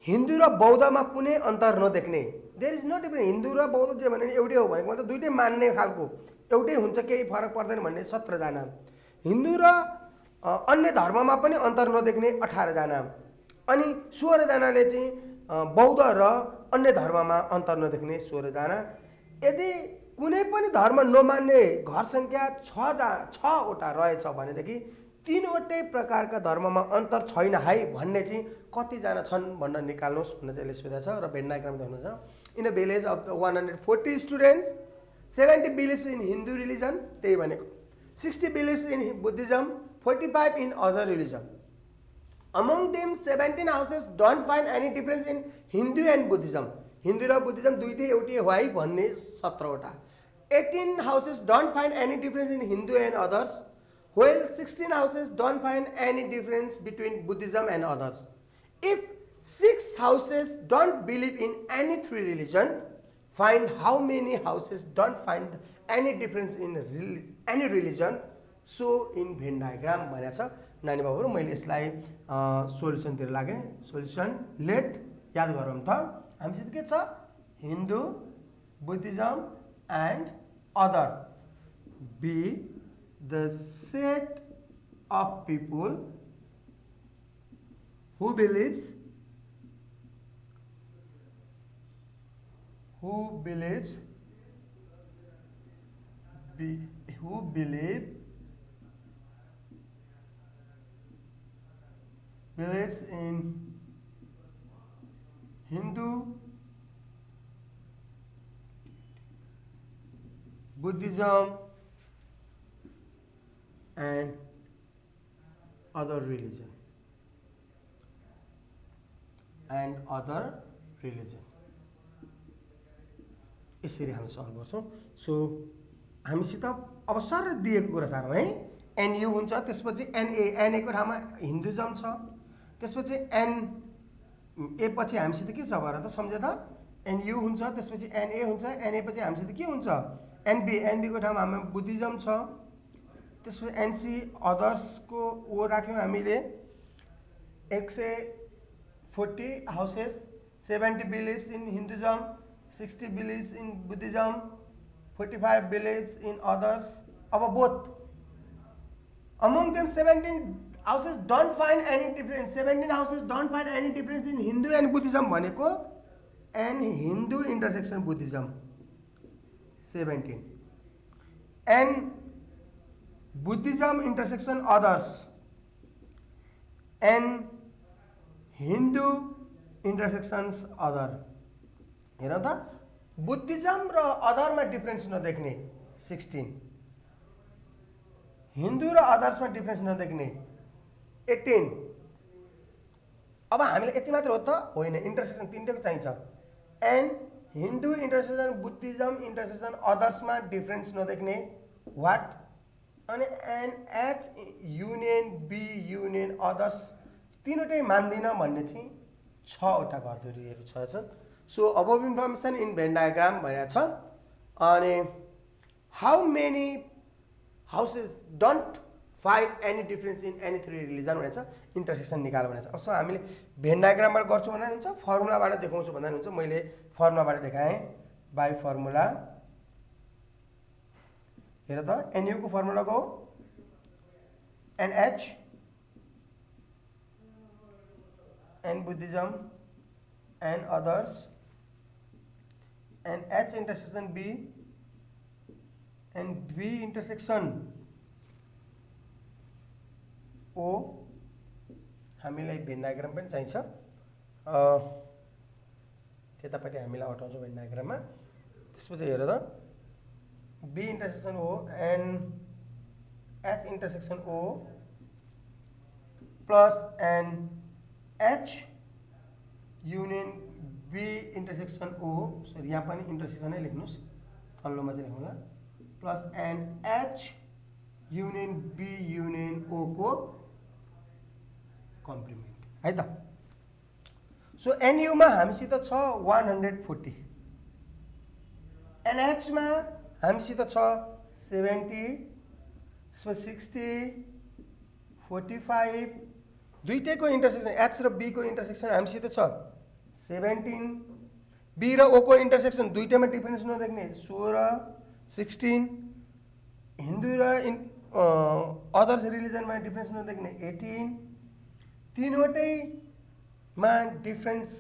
हिन्दू र बौद्धमा कुनै अन्तर नदेख्ने, there is no difference, Hindu र बौद्ध जे भने एउटै हो भनेको मतलब दुईटै मान्ने खालको एउटै हुन्छ केही फरक पर्दैन भन्ने 17 जना, हिन्दू र अन्य धर्ममा पनि अन्तर नदेख्ने 18 जना, अनि 16 जनाले चाहिँ बौद्ध र अन्य धर्ममा अन्तर नदेख्ने 16 जना। यदि कुनै पनि धर्म नमान्ने घर सङ्ख्या 6 वटा रहेछ भनेदेखि 3 वटै प्रकारका धर्ममा अन्तर छैन है भन्ने चाहिँ कतिजना छन् भनेर निकाल्नुहोस् भनेर चाहिँ यसले सोधेको छ र भेन डायग्राम देख्नुहुन्छ। In a village of 140 students 70 believes in Hindu religion, त्यही भनेको 60 believes in Buddhism, 45 in other religion. Among them 17 houses don't find any difference in Hindu and Buddhism. Hindu र बुद्धिज्म दुईटै एउटै हो है भन्ने 17 वटा। 18 houses don't find any difference in Hindu and others, while 16 houses don't find any difference between Buddhism and others. If 6 houses don't believe in any three religion, find how many houses don't find any difference in any religion. So in Venn diagram भनेको छ नानी बाबुहरू। मैले यसलाई सोल्युसनतिर लागेँ। Solution late याद गरौँ त हामीसित के छ, Hindu Buddhism and other B the set of people who believes in Hindu, Buddhism and other religion. यसरी हामी सल्भ गर्छौँ। सो हामीसित अब सर दिएको कुरा सारौँ है। एनयु हुन्छ, त्यसपछि एनएको ठाउँमा हिन्दुजम छ, त्यसपछि ए पछि हामीसित के छ भएर त सम्झ्यो त एनयु हुन्छ, त्यसपछि एनए हुन्छ, एनए पछि हामीसित के हुन्छ एनबी, एनबीको ठाउँमा हाम्रो बुद्धिज्म छ, त्यसपछि एनसी अदर्सको ओ राख्यौँ हामीले 140 houses, 70 believes in Hinduism, 60 believes in Buddhism, 45 believes in others. अब both among them 17 houses don't find any difference, 17 houses don't find any difference in Hindu and Buddhism भनेको and Hindu intersection Buddhism 17 and Buddhism intersection others and Hindu intersections other। हेर त Buddhism र अदरमा difference नदेख्ने 16, हिन्दू र अदर्समा difference नदेख्ने 18। अब हामीले यति मात्र हो त होइन, इन्टरसेक्सन तिनटैको चाहिन्छ। And Hindu intersection Buddhism intersection अदर्समा डिफरेन्स नदेख्ने वाट, अनि N H union B union others तिनवटै मान्दिनँ भन्ने चाहिँ 6वटा घरधुरीहरू छ। So above information in Venn diagram भनेको छ। अनि how many houses don't find any difference in any three religion भनेको छ, इन्टरसेक्सन निकाल भनेको छ। सो हामीले भेन डायग्रामबाट गर्छु भन्दा हुन्छ, फर्मुलाबाट देखाउँछु भन्दा हुन्छ। मैले फर्मुलाबाट देखाएँ बाई फर्मुला। हेर त एनयुको फर्मुलाको NH N Buddhism N others N H intersection B N B intersection O. हामीलाई भेन डायग्राम पनि चाहिन्छ, त्यतापट्टि हामीलाई अटाउँछौँ भेन डायग्राममा। त्यसपछि हेर त B intersection O N H intersection O plus N H union B intersection O. Sorry यहाँ पनि इन्टरसेक्सनै लेख्नुहोस्, तल्लोमा चाहिँ लेख्नुला, plus N H union B union O को कम्प्लिमेन्ट है त। सो एनयुमा हामीसित छ 140, एनएचमा हामीसित छ 70, त्यसमा 60, 45, दुईटैको इन्टरसेक्सन एच र बी को इन्टरसेक्सन हामीसित छ 17, बी र ओ को इन्टरसेक्सन दुईटैमा डिफरेन्स नदेख्ने 16, 16, हिन्दू र अदर्स रिलिजनमा डिफरेन्स नदेख्ने 18, तीनवटैमा डिफरेन्स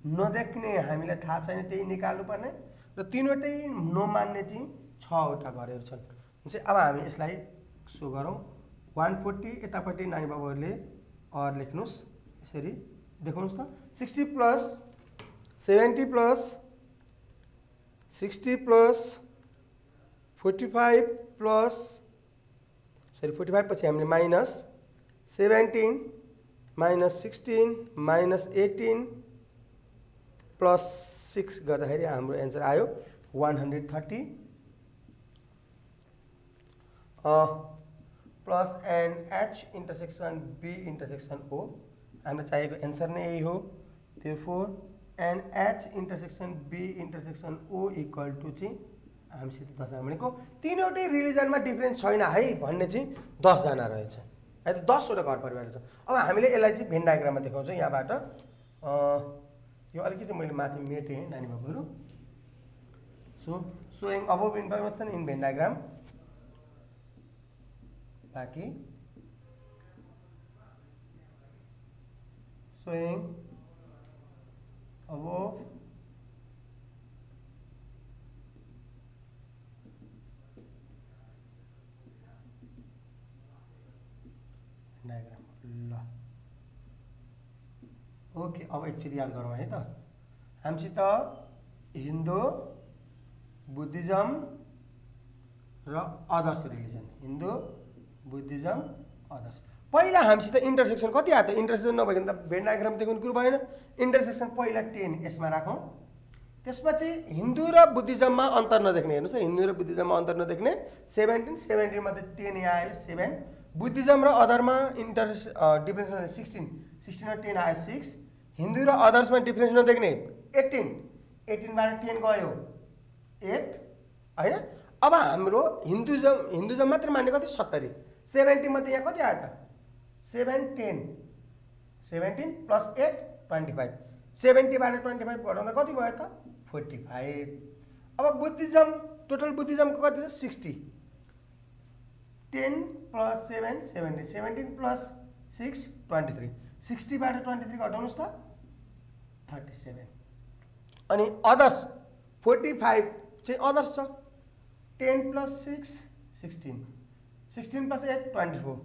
नदेख्ने हामीलाई थाहा छैन, त्यही निकाल्नुपर्ने, र तीनवटै नमान्ने चाहिँ 6वटा घरहरू छन्। चाहिँ अब हामी यसलाई सो गरौँ। 140 यतापट्टि नानी बाबुहरूले और लेख्नुहोस्, यसरी देखाउनुहोस् त। 60 plus 70 plus 60 plus 45 plus, sorry 45 पछि हामीले माइनस 17 माइनस 16 माइनस 18 प्लस 6 गर्दाखेरि हाम्रो एन्सर आयो 130 plus N H intersection B intersection O. हामीलाई चाहिएको एन्सर नै यही हो। Therefore N H intersection B intersection O equal to चाहिँ हामीसित 10जना भनेको तीनवटै रिलिजनमा डिफरेन्स छैन है भन्ने चाहिँ 10जना रहेछ है त, 10वटा घर परिवार छ। अब हामीले यसलाई चाहिँ भेन डायग्राममा देखाउँछौँ। यहाँबाट यो अलिकति मैले माथि मेटेँ नानी बाबुहरू। So showing above information in Venn diagram, बाँकी सोइङ अबभ डायग्राम। ल ओके, अब एकचोटि याद गरौँ है त। हामीसित हिन्दू बुद्धिज्म र others religion, Hindu Buddhism others. पहिला हामीसित इन्टरसेक्सन कति आयो त? इन्टरसेक्सन नभइकन त भेन डायग्राम देख्नु कुरो भएन। इन्टरसेक्सन पहिला 10 यसमा राखौँ। त्यसपछि हिन्दू र बुद्धिज्ममा अन्तर नदेख्ने, हेर्नुहोस् त, हिन्दू र बुद्धिज्ममा अन्तर नदेख्ने 17 मध्ये 10 यहाँ आयो 7। बुद्धिज्म र अदरमा डिफरेन्स 16 र 10 आयो 6। हिन्दू र अदर्समा डिफ्रेन्स नदेख्ने 18 बाट 10 गयो 8 हैन। अब हाम्रो हिन्दुजम मात्र मान्ने कति 70 70 मध्ये यहाँ कति आयो त 17 प्लस 8 25 70 बाट 25 घटाउँदा कति भयो त 45। अब बुद्धिज्म टोटल बुद्धिज्मको कति छ 60 10 प्लस 7 17 17 प्लस 6 23 60 बाट 23 घटाउनुस् त 37। अनि अदर्स 45 चाहिँ अदर्स छ 10 प्लस 6 16 16 प्लस 8 24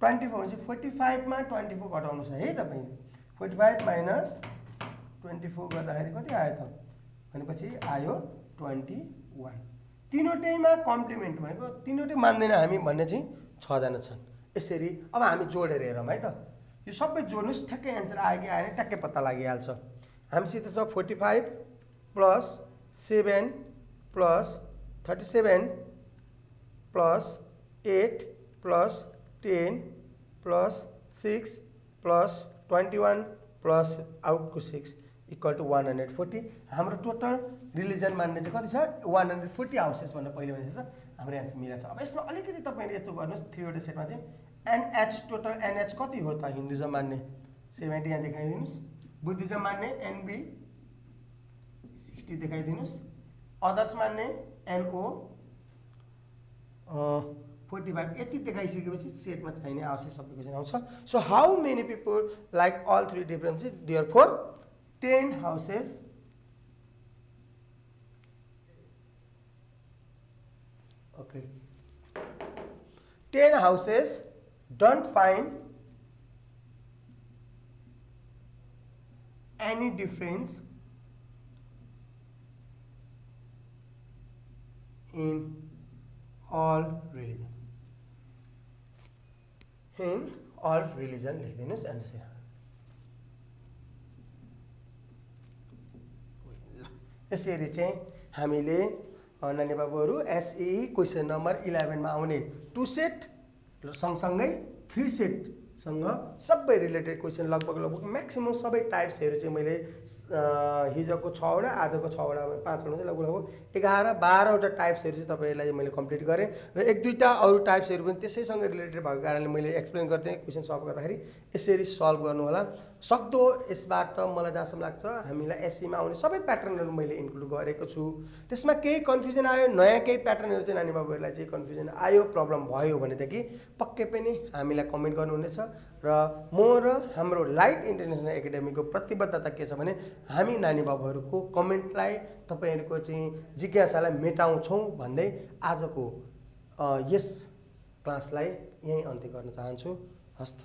24 हुन्छ 45 मा 24 घटाउनुस् है तपाईले 45 माइनस 24 गर्दाखेरि कति आयो त भनेपछि आयो 21। तीनवटैमा कम्प्लिमेन्ट भनेको तीनवटै मान्दैन हामी भन्ने चाहिँ 6 जना छन्। यसरी अब हामी जोडेर हेरौँ है त यो सबै जोड्नुस् ठ्याक्कै एन्सर आयो कि आएन ट्याक्कै पत्ता लागिहाल्छ। हामीसित छ 45 plus 7 plus 37 plus 8 plus 10 plus 6 plus 21 plus आउटको 6 इक्वल टु 140। हाम्रो टोटल रिलिजन मान्ने चाहिँ कति छ 140 हाउसेस भनेर पहिले भनेको छ हाम्रो एन्सर मिलेको छ। अब यसमा अलिकति तपाईले यस्तो गर्नुहोस् 3 वटा सेटमा चाहिँ एनएच टोटल एनएच कति हो त हिन्दुजम मान्ने 70 यहाँ देखाइदिनुस् बुद्धिज्म मान्ने एनबी 60 देखाइदिनुस् अदर्स मान्ने एनओ 45 यति देखाइसकेपछि सेटमा चाहिने आवश्यक सबै क्वेसन आउँछ। So how many people like all three differences therefore 10 houses okay 10 houses don't find any difference in all religion लेखिदिनुस् एन्सर। यसरी चाहिँ हामीले नानी बाबुहरू एसई क्वेसन नम्बर 11 मा आउने 2 सेट र सँगसँगै 3 सेटसँग सबै रिलेटेड क्वेसन लगभग म्याक्सिमम सबै टाइप्सहरू चाहिँ मैले हिजोको 6 वटा आजको 6 वटा 5 वटा चाहिँ लगभग 11-12 वटा टाइप्सहरू चाहिँ तपाईहरुलाई मैले कम्प्लिट गरेँ र 1-2टा अरु टाइप्सहरू पनि त्यसैसँग रिलेटेड भएको कारणले मैले एक्सप्लेन गर्दै क्वेसन सल्भ गर्दाखेरि यसरी सल्भ गर्नु होला। सक्दो यसबाट मलाई जहाँसम्म लाग्छ हामीलाई एसईमा आउने सबै प्याटर्नहरू मैले इन्क्लुड गरेको छु। त्यसमा केही कन्फ्युजन आयो नयाँ केही प्याटर्नहरू चाहिँ नानी बाबुहरूलाई चाहिँ कन्फ्युजन आयो प्रब्लम भयो भनेदेखि पक्कै पनि हामीलाई कमेन्ट गर्नुहुनेछ र म र हाम्रो लाइट इन्टरनेसनल एकाडेमीको प्रतिबद्धता के छ भने हामी नानी बाबुहरूको कमेन्टलाई तपाईहरुको चाहिँ जिज्ञासालाई मेटाउँछौँ भन्दै आजको यस क्लासलाई यही अन्त्य गर्न चाहन्छु। हस्त।